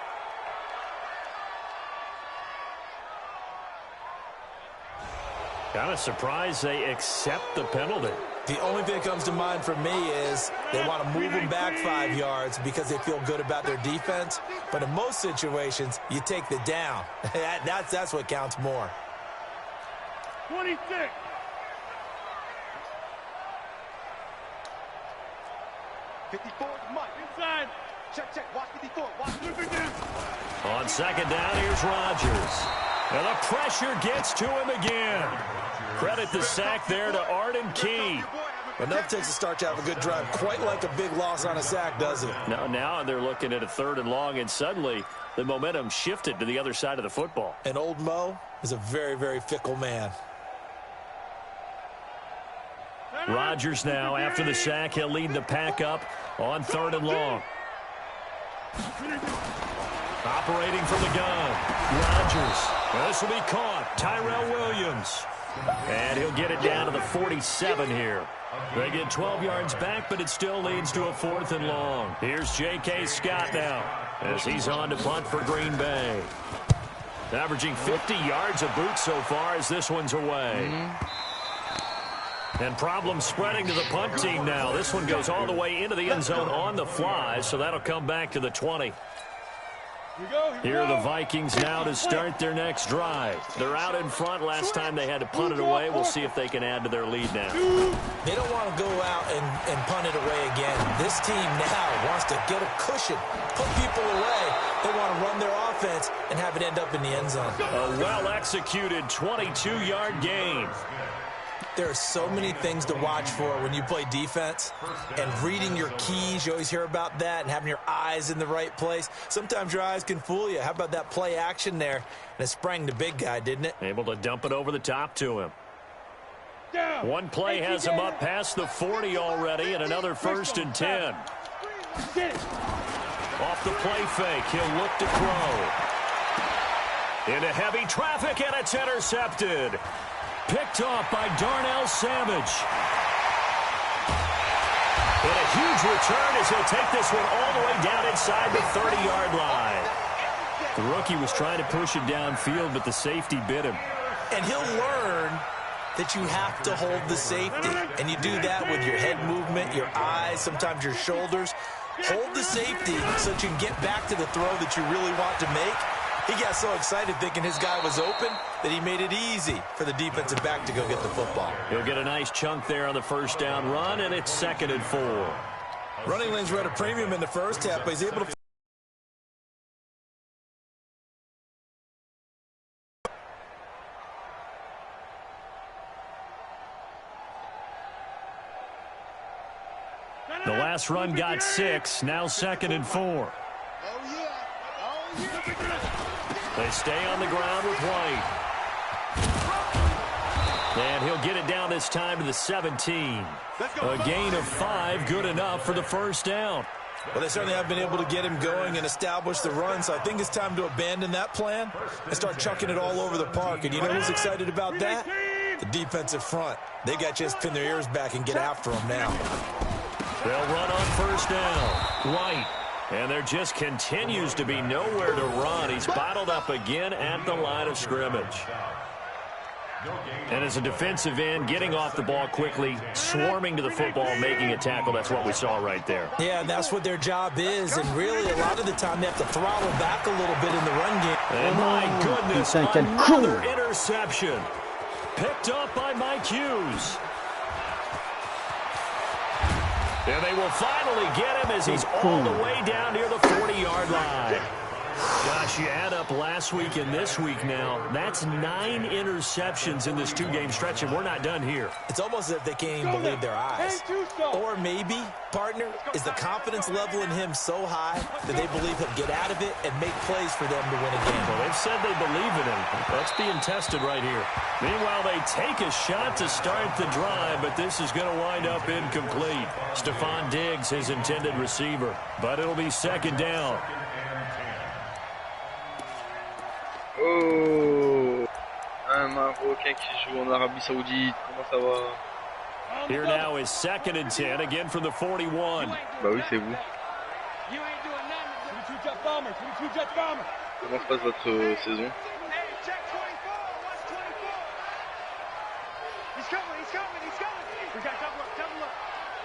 Kind of surprised they accept the penalty. The only thing that comes to mind for me is they want to move them back 5 yards because they feel good about their defense. But in most situations, you take the down. That's what counts more. 26. 54 is Mike. Inside. Check. Watch 54. Watch 54. On second down, here's Rodgers. And the pressure gets to him again. Credit the sack there to Arden Key. Enough takes a start to have a good drive. Quite like a big loss on a sack, does it? Now they're looking at a 3rd and long, and suddenly the momentum shifted to the other side of the football. And old Mo is a very, very fickle man. Rodgers now, after the sack, he'll lead the pack up on 3rd and long. Operating from the gun, Rodgers. This will be caught. Tyrell Williams. And he'll get it down to the 47 here. They get 12 yards back, but it still leads to a 4th and long. Here's J.K. Scott now as he's on to punt for Green Bay. Averaging 50 yards a boot so far as this one's away. And problems spreading to the punt team now. This one goes all the way into the end zone on the fly, so that'll come back to the 20. Here are the Vikings now to start their next drive. They're out in front. Last time they had to punt it away. We'll see if they can add to their lead now. They don't want to go out and punt it away again. This team now wants to get a cushion, put people away. They want to run their offense and have it end up in the end zone. A well-executed 22-yard gain. There are so many things to watch for when you play defense, and reading your keys, you always hear about that, and having your eyes in the right place. Sometimes your eyes can fool you. How about that play action there? And it sprang the big guy, didn't it? Able to dump it over the top to him. One play has him up past the 40 already, and another 1st and 10. Off the play fake, he'll look to throw. Into heavy traffic, and it's intercepted. Picked off by Darnell Savage. And a huge return as he'll take this one all the way down inside the 30-yard line. The rookie was trying to push it downfield, but the safety bit him. And he'll learn that you have to hold the safety. And you do that with your head movement, your eyes, sometimes your shoulders. Hold the safety so that you can get back to the throw that you really want to make. He got so excited thinking his guy was open that he made it easy for the defensive back to go get the football. He'll get a nice chunk there on the 1st down run, and it's 2nd and 4. Running lanes were at a premium in the first half, but he's able to... The last run got 6, now 2nd and 4. They stay on the ground with White. And he'll get it down this time to the 17. A gain of 5, good enough for the 1st down. Well, they certainly have been able to get him going and establish the run, so I think it's time to abandon that plan and start chucking it all over the park. And you know who's excited about that? The defensive front. They got to just pin their ears back and get after him now. They'll run on 1st down. White. And there just continues to be nowhere to run. He's bottled up again at the line of scrimmage. And as a defensive end, getting off the ball quickly, swarming to the football, making a tackle, that's what we saw right there. Yeah, and that's what their job is. And really, a lot of the time, they have to throttle back a little bit in the run game. And my goodness, another interception. Picked up by Mike Hughes. And they will finally get him as he's all the way down near the 40-yard line. Gosh, you add up last week and this week now, that's 9 interceptions in this 2-game stretch, and we're not done here. It's almost as if they can't even believe their eyes. Or maybe, partner, is the confidence level in him so high that they believe he'll get out of it and make plays for them to win a game. Well, they've said they believe in him. That's being tested right here. Meanwhile, they take a shot to start the drive, but this is going to wind up incomplete. Stephon Diggs, his intended receiver, but it'll be 2nd down. Oh, un Marocain qui joue en Arabie Saoudite, comment ça va? Here now is 2nd and 10, again from the 41. Bah oui, c'est vous. Comment se passe votre saison?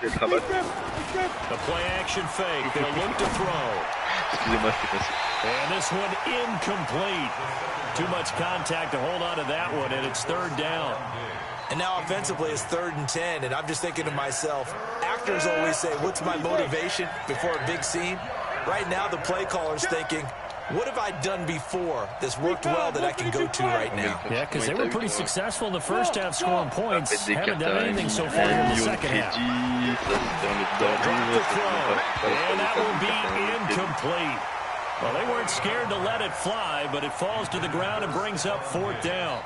The play action fake. They'll look to throw. Excusez-moi, c'est facile. And this one incomplete. Too much contact to hold on to that one, and it's 3rd down. And now offensively it's 3rd and 10, and I'm just thinking to myself, actors always say, what's my motivation before a big scene? Right now the play caller's thinking, what have I done before that's worked well that I can go to right now? Yeah, because they were pretty successful in the first half scoring points. Haven't done anything so far in the second half. And that will be incomplete. Well, they weren't scared to let it fly, but it falls to the ground and brings up 4th down.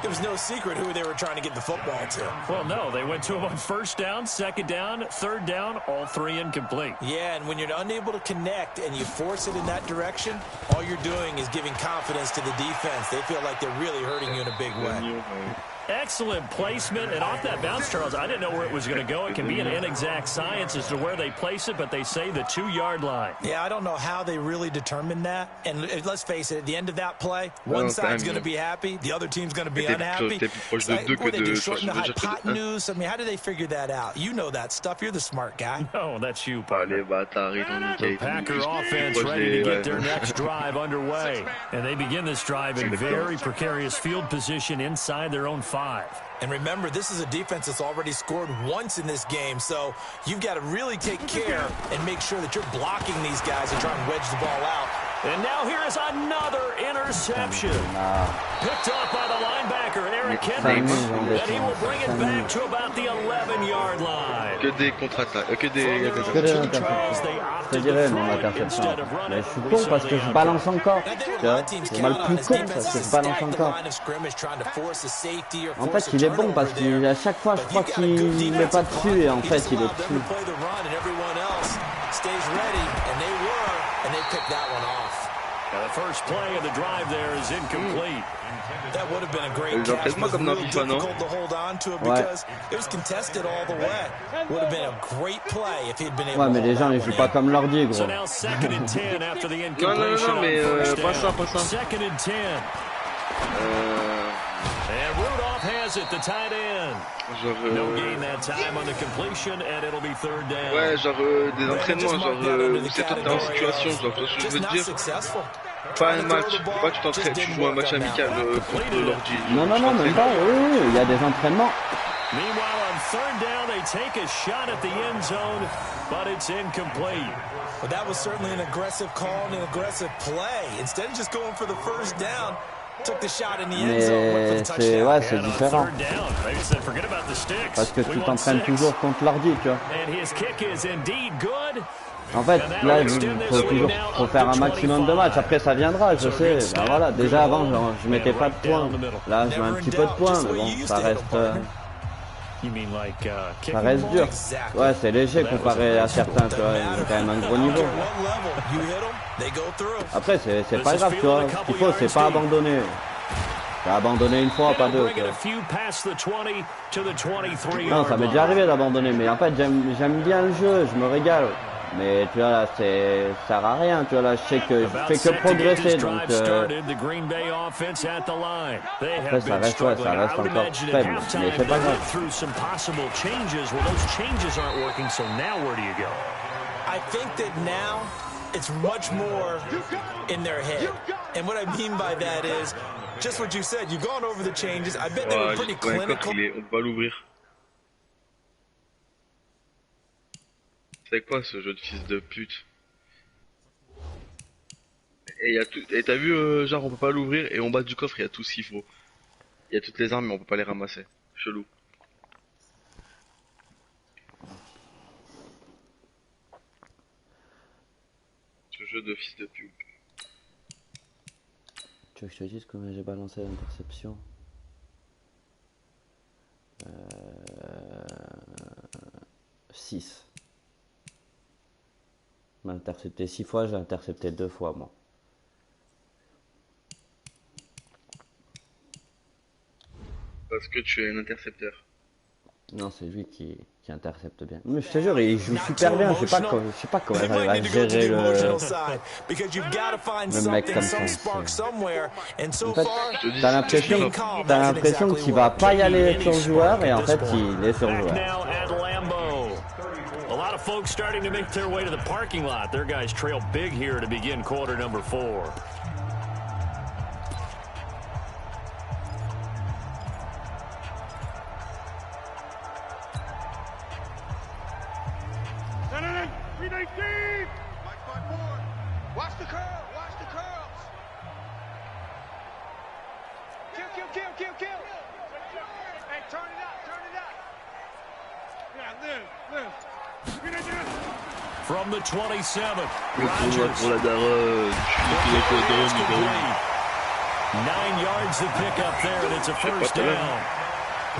It was no secret who they were trying to get the football to. Well, no, they went to him on 1st down, 2nd down, 3rd down, all 3 incomplete. Yeah, and when you're unable to connect and you force it in that direction, all you're doing is giving confidence to the defense. They feel like they're really hurting you in a big way. Excellent placement, and off that bounce, Charles, I didn't know where it was going to go. It can be an inexact science as to where they place it, but they say the 2-yard line. Yeah, I don't know how they really determined that. And let's face it, at the end of that play, one side's going to be happy, the other team's going to be unhappy. Like, what they do, shorten the hypotenuse? I mean, how do they figure that out? You know that stuff. You're the smart guy. No, that's you, partner. The Packer offense ready to get their next drive underway. And they begin this drive in very precarious field position inside their own 5. And remember, this is a defense that's already scored once in this game, so you've got to really take care and make sure that you're blocking these guys and try and wedge the ball out. And now here is another interception. Picked off by the linebacker, Eric Henry. And he will bring it back to about the 11-yard line. Que des contre-attaques, que des... Je te dirais non interception. Mais je suis con parce que je balance encore. Tu vois, c'est mal plus con parce que je balance encore. En fait, il est bon parce qu'à chaque fois, je crois qu'il ne met pas dessus et en fait, il est dessus. Now the first play of the drive there is incomplete. That would have been a great catch, but really difficult to hold on to it because it was contested all the way. Would have been a great play if he'd been able to. Ouais, mais les gens, ils jouent pas comme l'ordi, gros. So now 2nd and 10 after the incompletion. Non, mais pas ça. 2nd and 10. And Rudolph has it, the tight end. Genre, no gain that time on the completion, and it'll be 3rd down. Ouais, genre des entraînements, genre c'est toi t'es en situation, genre tu vois ce que je veux dire. Pas un match, pas tu t'entraînes, tu joues un match amical contre l'ordi. Non, même pas, oui, il y a des entraînements. Meanwhile, on 3rd down, they take a shot at the end zone, but it's incomplete. Well, that was certainly an aggressive call and an aggressive play. Instead of just going for the 1st down, took the shot in the end zone, went for the touchdown. Ouais, c'est différent. Parce que tu t'entraînes toujours contre l'ordi, tu vois. En fait, là, faut faire un maximum de matchs. Après, ça viendra, je sais. Ben voilà, déjà avant, je mettais pas de points. Là, je mets un petit peu de points, mais bon, ça reste dur. Ouais, c'est léger comparé à certains, tu vois. Il y a quand même un gros niveau. Après, c'est pas grave, tu vois. Ce qu'il faut, c'est pas abandonner. C'est abandonner une fois, pas deux. Non, ça m'est déjà arrivé d'abandonner, mais en fait, j'aime bien le jeu, je me régale. Mais tu vois là, ça sert à rien. Tu vois là, je sais que je fais que progresser, donc après, ça reste encore faible, mais c'est pas grave. I think that now it's much more in their head, and what I mean by that is just what you said. You've gone over the changes. I bet they were pretty clinical. On va l'ouvrir. C'est quoi ce jeu de fils de pute? Et y a tout. Et t'as vu, genre on peut pas l'ouvrir et en bas du coffre il y a tout ce qu'il faut. Il y a toutes les armes mais on peut pas les ramasser. Chelou. Ce jeu de fils de pute. Tu veux que je te dise combien j'ai balancé l'interception? 6. M'a intercepté 6 fois, j'ai intercepté 2 fois, moi. Parce que tu es un intercepteur. Non, c'est lui qui intercepte bien. Mais je te jure, il joue super bien. Je sais pas comment il va gérer le mec comme ça. En fait, t'as l'impression qu'il va pas y aller sur le joueur et en fait, il est sur le joueur. A lot of folks starting to make their way to the parking lot. Their guys trail big here to begin quarter number 4. Watch the curl. Watch the curls. Kill. Hey, turn it up. Yeah, live. From the 27, Le tournoi pour la daronne. Je suis complètement 9 yards to pick up there, and it's a first down.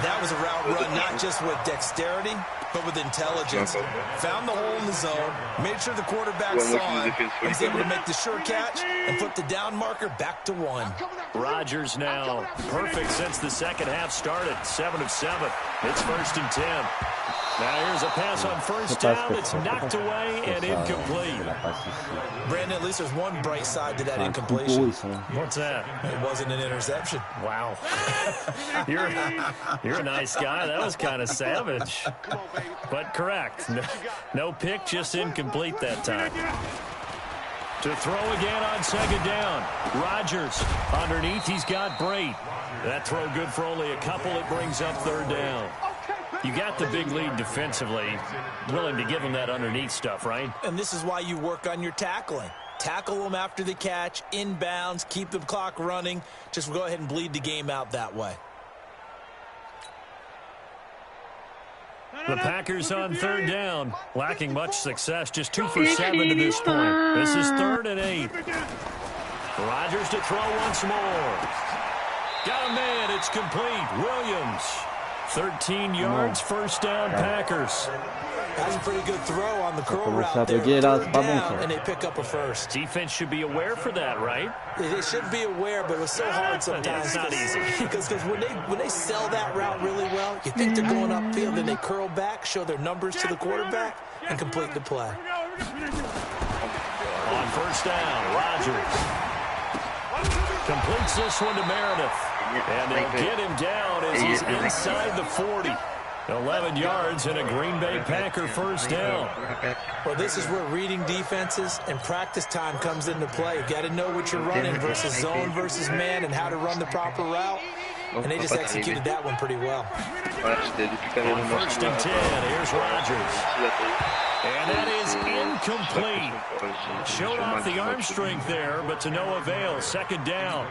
That was a route run, not just with dexterity, but with intelligence. Found the hole in the zone, made sure the quarterback saw it, and was able to make the sure catch and put the down marker back to 1. Rodgers now perfect since the second half started. 7 of 7. It's 1st and 10. Now here's a pass on first down. It's knocked away and incomplete. Brandon, at least there's one bright side to that incompletion. What's that? It wasn't an interception. Wow. You're a nice guy. That was kind of savage. But correct. No pick, just incomplete that time. To throw again on second down. Rodgers underneath. He's got Brate. That throw good for only a couple. It brings up 3rd down. You got the big lead defensively. Willing to give them that underneath stuff, right? And this is why you work on your tackling. Tackle them after the catch, inbounds, keep the clock running. Just go ahead and bleed the game out that way. The Packers on 3rd down. Lacking much success. Just 2 for 7 to this point. This is 3rd and 8. Rodgers to throw once more. Got a man. It's complete. Williams. 13 yards, first down, Packers. That's a pretty good throw on the curl route there. Down, and they pick up a first. Defense should be aware for that, right? They should be aware, but it's so hard sometimes. It's not easy. Because when they sell that route really well, you think they're going upfield, then they curl back, show their numbers to the quarterback, and complete the play. On first down, Rodgers completes this one to Meredith. And they'll get him down as he's inside the 40. 11 yards and a Green Bay Packer first down. Well, this is where reading defenses and practice time comes into play. You got to know what you're running versus zone versus man and how to run the proper route. And they just executed that one pretty well. On 1st and 10, here's Rodgers. And that is incomplete. Showed off the arm strength there, but to no avail. 2nd down.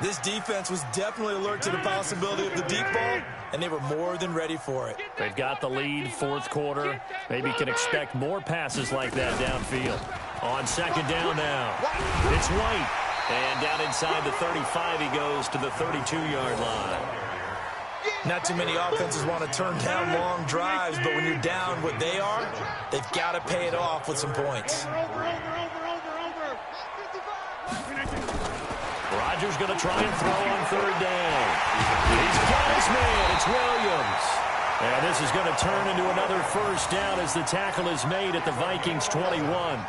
This defense was definitely alert to the possibility of the deep ball, and they were more than ready for it. They've got the lead, 4th quarter. Maybe can expect more passes like that downfield. On 2nd down now, it's White. And down inside the 35, he goes to the 32-yard line. Not too many offenses want to turn down long drives, but when you're down what they are, they've got to pay it off with some points. Rodgers going to try and throw on 3rd down. He's got his man. It's Williams. And this is going to turn into another first down as the tackle is made at the Vikings 21. I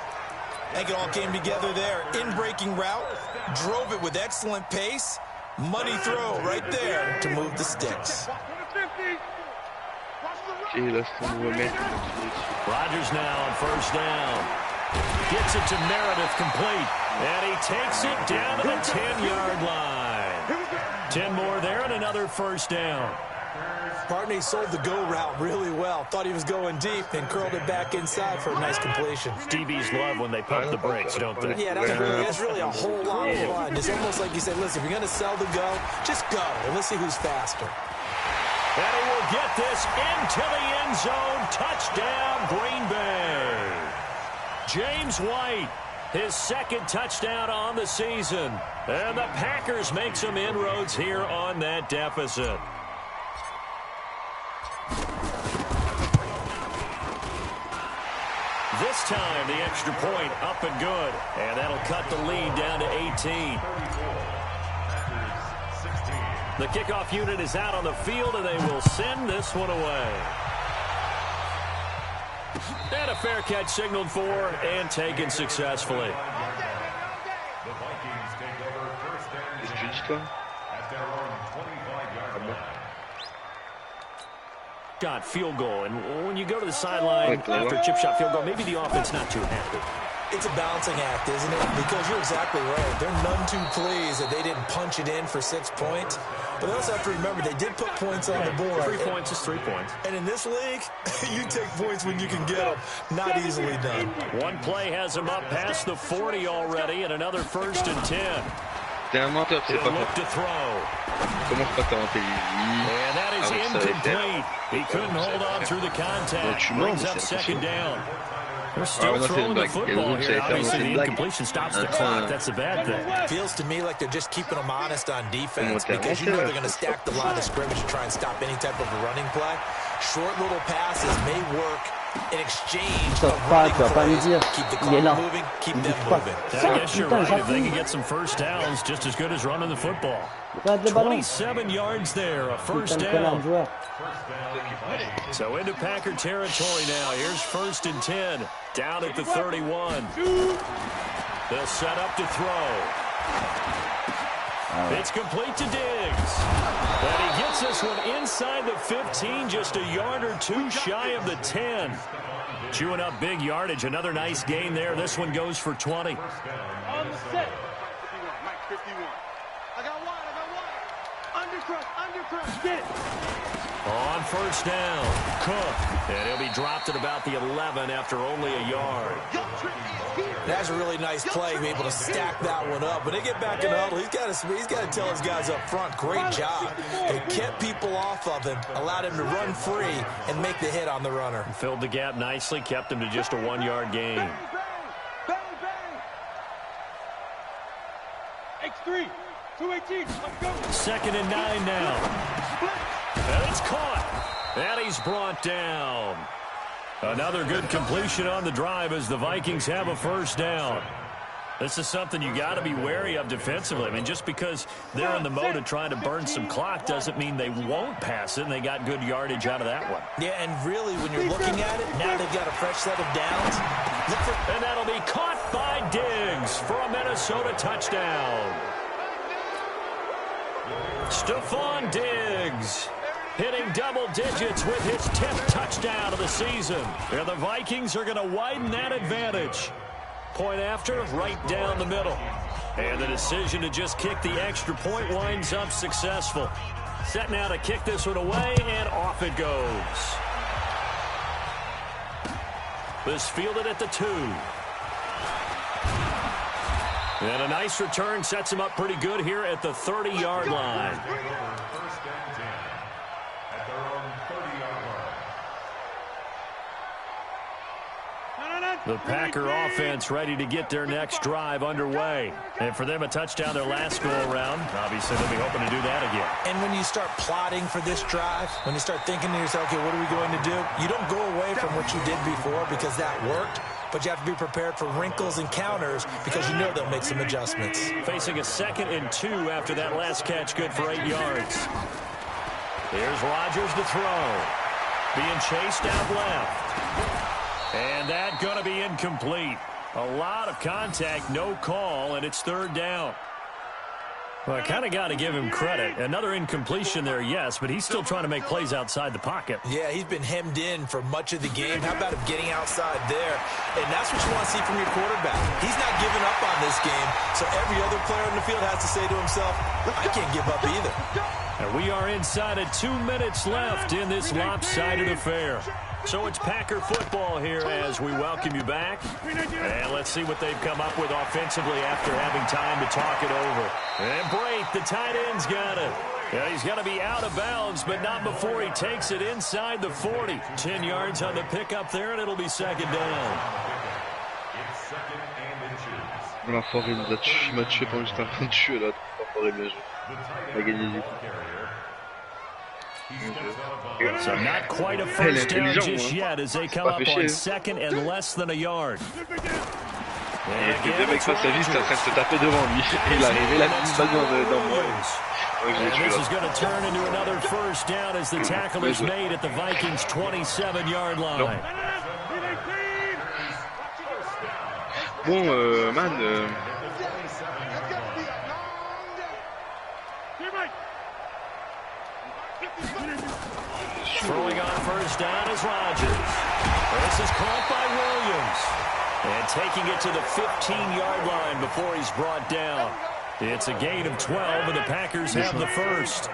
think it all came together there. In-breaking route, drove it with excellent pace. Money throw right there to move the sticks. Rodgers now on first down. Gets it to Meredith complete. And he takes it down to the 10-yard line. 10 more there and another first down. Barney sold the go route really well. Thought he was going deep and curled it back inside for a nice completion. DBs love when they pump the brakes, don't they? Yeah, that's really a whole lot of fun. It's almost like you said, listen, if you're going to sell the go, just go. And let's see who's faster. And he will get this into the end zone. Touchdown, Green Bay. James White, his 2nd touchdown on the season. And the Packers make some inroads here on that deficit. This time, the extra point up and good. And that'll cut the lead down to 18. The kickoff unit is out on the field, and they will send this one away. And a fair catch signaled for and taken successfully. The Vikings take over first down at their own 25-yard line. Got field goal, and when you go to the sideline after a chip shot field goal, maybe the offense not too happy. It's a balancing act, isn't it? Because you're exactly right. They're none too pleased that they didn't punch it in for 6 points. But they also have to remember they did put points on the board. 3 points is 3 points. And in this league, you take points when you can get them. Not easily done. One play has him up past the 40 already, and another 1st and 10. T'es un menteur, c'est pas look to throw. Comment pas t'as menté? And that is incomplete. He couldn't hold on through the contact. Brings up 2nd down. They're still throwing the football here. Obviously, the incompletion stops the clock. That's a bad thing. Feels to me like they're just keeping them honest on defense because you know they're going to stack the line of scrimmage and try and stop any type of a running play. Short little passes may work in exchange of running plays. Keep the clock moving, keep them moving. I guess you're right. If they can get some first downs, just as good as running the football. 27 yards there, a 1st down. So into Packer territory now. Here's 1st and 10. Down at the 31. They'll set up to throw. It's complete to Diggs. And he gets this one inside the 15, just a yard or 2 shy of the 10. Chewing up big yardage. Another nice gain there. This one goes for 20. On the set. 51, Mike 51. I got one. Undercrush, get it. On 1st down, Cook. And he'll be dropped at about the 11 after only a yard. That's a really nice play, be able to stack that one up. When they get back in the huddle, he's got to tell his guys up front, great job. They kept people off of him, allowed him to run free and make the hit on the runner. Filled the gap nicely, kept him to just a 1-yard gain. X3, 218, let's go. 2nd and 9 now. And it's caught. And he's brought down. Another good completion on the drive as the Vikings have a 1st down. This is something you got to be wary of defensively. I mean, just because they're in the mode of trying to burn some clock doesn't mean they won't pass it, and they got good yardage out of that one. Yeah, and really, when you're looking at it, now they've got a fresh set of downs. And that'll be caught by Diggs for a Minnesota touchdown. Stephon Diggs hitting double digits with his 10th touchdown of the season. And the Vikings are going to widen that advantage. Point after, right down the middle. And the decision to just kick the extra point winds up successful. Set now to kick this one away, and off it goes. This fielded at the 2. And a nice return sets him up pretty good here at the 30-yard line. The Packer offense ready to get their next drive underway. And for them, a touchdown their last go-around. Obviously, they'll be hoping to do that again. And when you start plotting for this drive, when you start thinking to yourself, okay, what are we going to do? You don't go away from what you did before because that worked. But you have to be prepared for wrinkles and counters because you know they'll make some adjustments. Facing a 2nd and 2 after that last catch, good for 8 yards. Here's Rodgers to throw. Being chased out left. And that going to be incomplete. A lot of contact, no call, and it's 3rd down. Well, I kind of got to give him credit. Another incompletion there, yes, but he's still trying to make plays outside the pocket. Yeah, he's been hemmed in for much of the game. How about him getting outside there? And that's what you want to see from your quarterback. He's not giving up on this game, so every other player in the field has to say to himself, I can't give up either. And we are inside of 2 minutes left in this lopsided affair. So it's Packer football here as we welcome you back. And let's see what they've come up with offensively after having time to talk it over. And Brate, the tight end's got it. Yeah, he's going to be out of bounds, but not before he takes it inside the 40. 10 yards on the pickup there, and it'll be 2nd down. L'enfoiré nous a tué pendant juste un train de tuer là. L'enfoiré bien joué. On a gagné vite. So not quite a first down just yet as they come up on 2nd and less than a yard. Et puis le mec face à lui, c'était en train de se taper devant lui. Il arrivait, il a mis une balle dans moi. This is going to turn into another 1st down as the tackle is made at the Vikings' 27-yard line. Bon, man... Throwing on first down is Rodgers. This is caught by Williams. And taking it to the 15-yard line before he's brought down. It's a gain of 12, and the Packers have the first.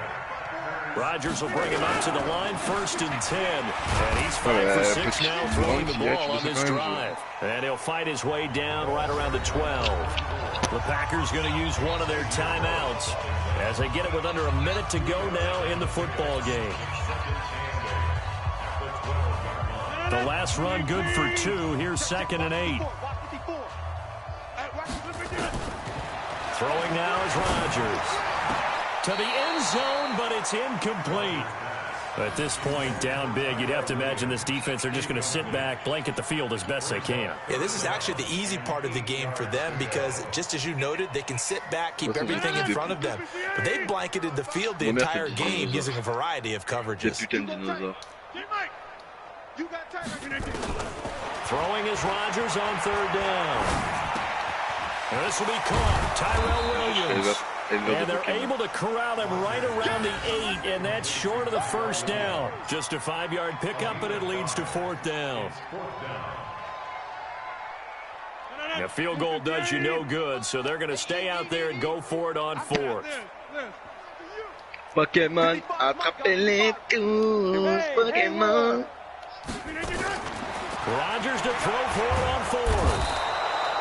Rodgers will bring him up to the line, 1st and 10. And he's 5 for 6 now, throwing the ball on this drive. And he'll fight his way down right around the 12. The Packers going to use one of their timeouts as they get it with under a minute to go now in the football game. The last run good for 2. Here's 2nd and 8. Throwing now is Rodgers. To the end zone, but it's incomplete. At this point, down big, you'd have to imagine this defense are just going to sit back, blanket the field as best they can. Yeah, this is actually the easy part of the game for them because, just as you noted, they can sit back, keep everything in front of them. But they've blanketed the field the entire game using a variety of coverages. Throwing is Rodgers on 3rd down. And this will be caught. Tyrell Williams. And they're able to corral him right around the 8, and that's short of the 1st down. Just a 5-yard pickup, but it leads to 4th down. A field goal does you no good, so they're going to stay out there and go for it on 4th. Pokémon, attrapez-les tous, Pokémon. Rodgers to throw for it on 4th.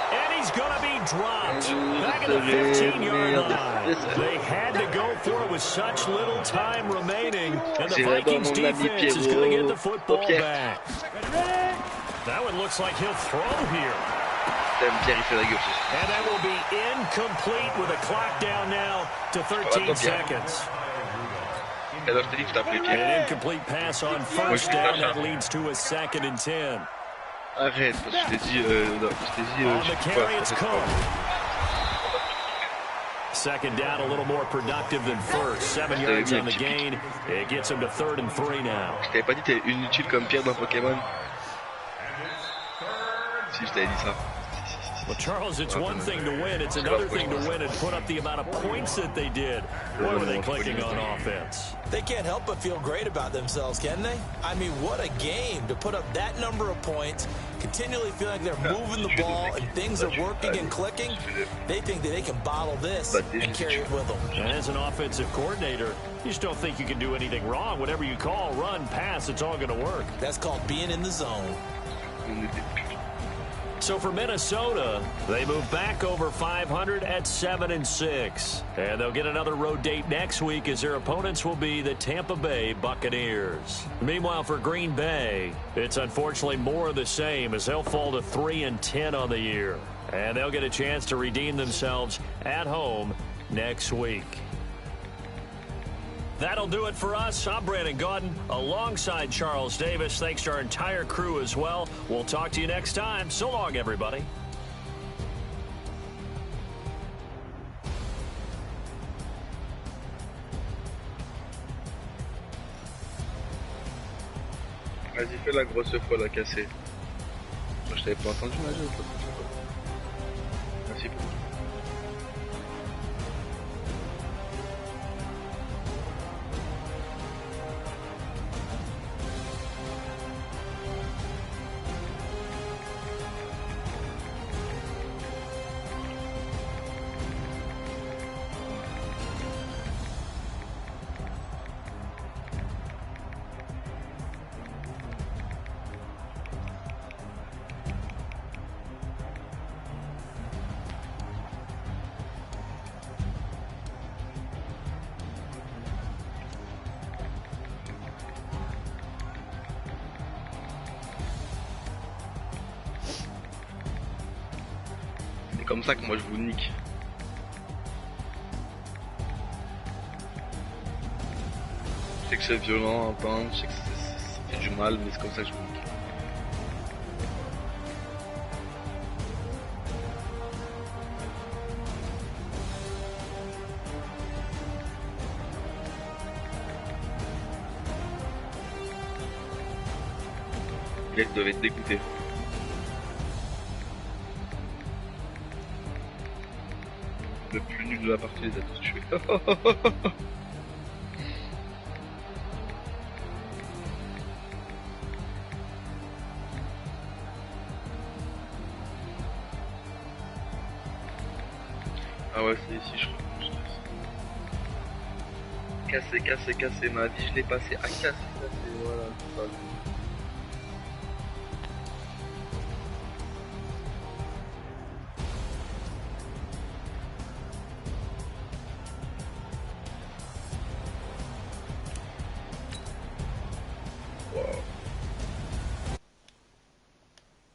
And he's going to be dropped back at the 15-yard line. They had to go for it with such little time remaining, and the Vikings defense is going to get the football back. That one looks like he'll throw here. And that will be incomplete with a clock down now to 13 seconds. An incomplete pass on 1st down. That leads to a 2nd and 10. Arrête, parce que je t'ai dit, on the carry, it's Cook. 2nd down, a little more productive than 1st. 7 yards on the gain. It gets him to 3rd and 3 now. Je t'avais pas dit que t'es inutile comme pierre dans Pokémon. Si, je t'avais dit ça. Well, Charles, it's one thing to win. It's another thing to win and put up the amount of points that they did. What were they clicking on offense? They can't help but feel great about themselves, can they? I mean, what a game to put up that number of points, continually feel like they're moving the ball and things are working and clicking. They think that they can bottle this and carry it with them. And as an offensive coordinator, you just don't think you can do anything wrong. Whatever you call, run, pass, it's all going to work. That's called being in the zone. So for Minnesota, they move back over 500 at 7-6. And they'll get another road date next week as their opponents will be the Tampa Bay Buccaneers. Meanwhile, for Green Bay, it's unfortunately more of the same as they'll fall to 3-10 on the year. And they'll get a chance to redeem themselves at home next week. That'll do it for us. I'm Brandon Gaudin alongside Charles Davis. Thanks to our entire crew as well. We'll talk to you next time. So long, everybody. Vas-y, fais la grosse fois, la cassée. Moi, je t'avais pas entendu, là, Merci beaucoup. C'est comme ça que moi je vous nique. Je sais que c'est violent à entendre, je sais que ça fait du mal, mais c'est comme ça que je vous nique. Les gars doivent être dégoûtés. Le plus nul de la partie les a tous tués. Ah ouais, c'est ici, je crois. Cassé, ma vie, je l'ai passé à casser, voilà, c'est ça.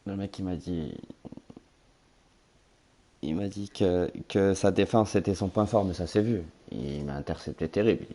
Le mec il m'a dit que sa défense était son point fort, mais ça s'est vu. Il m'a intercepté terrible.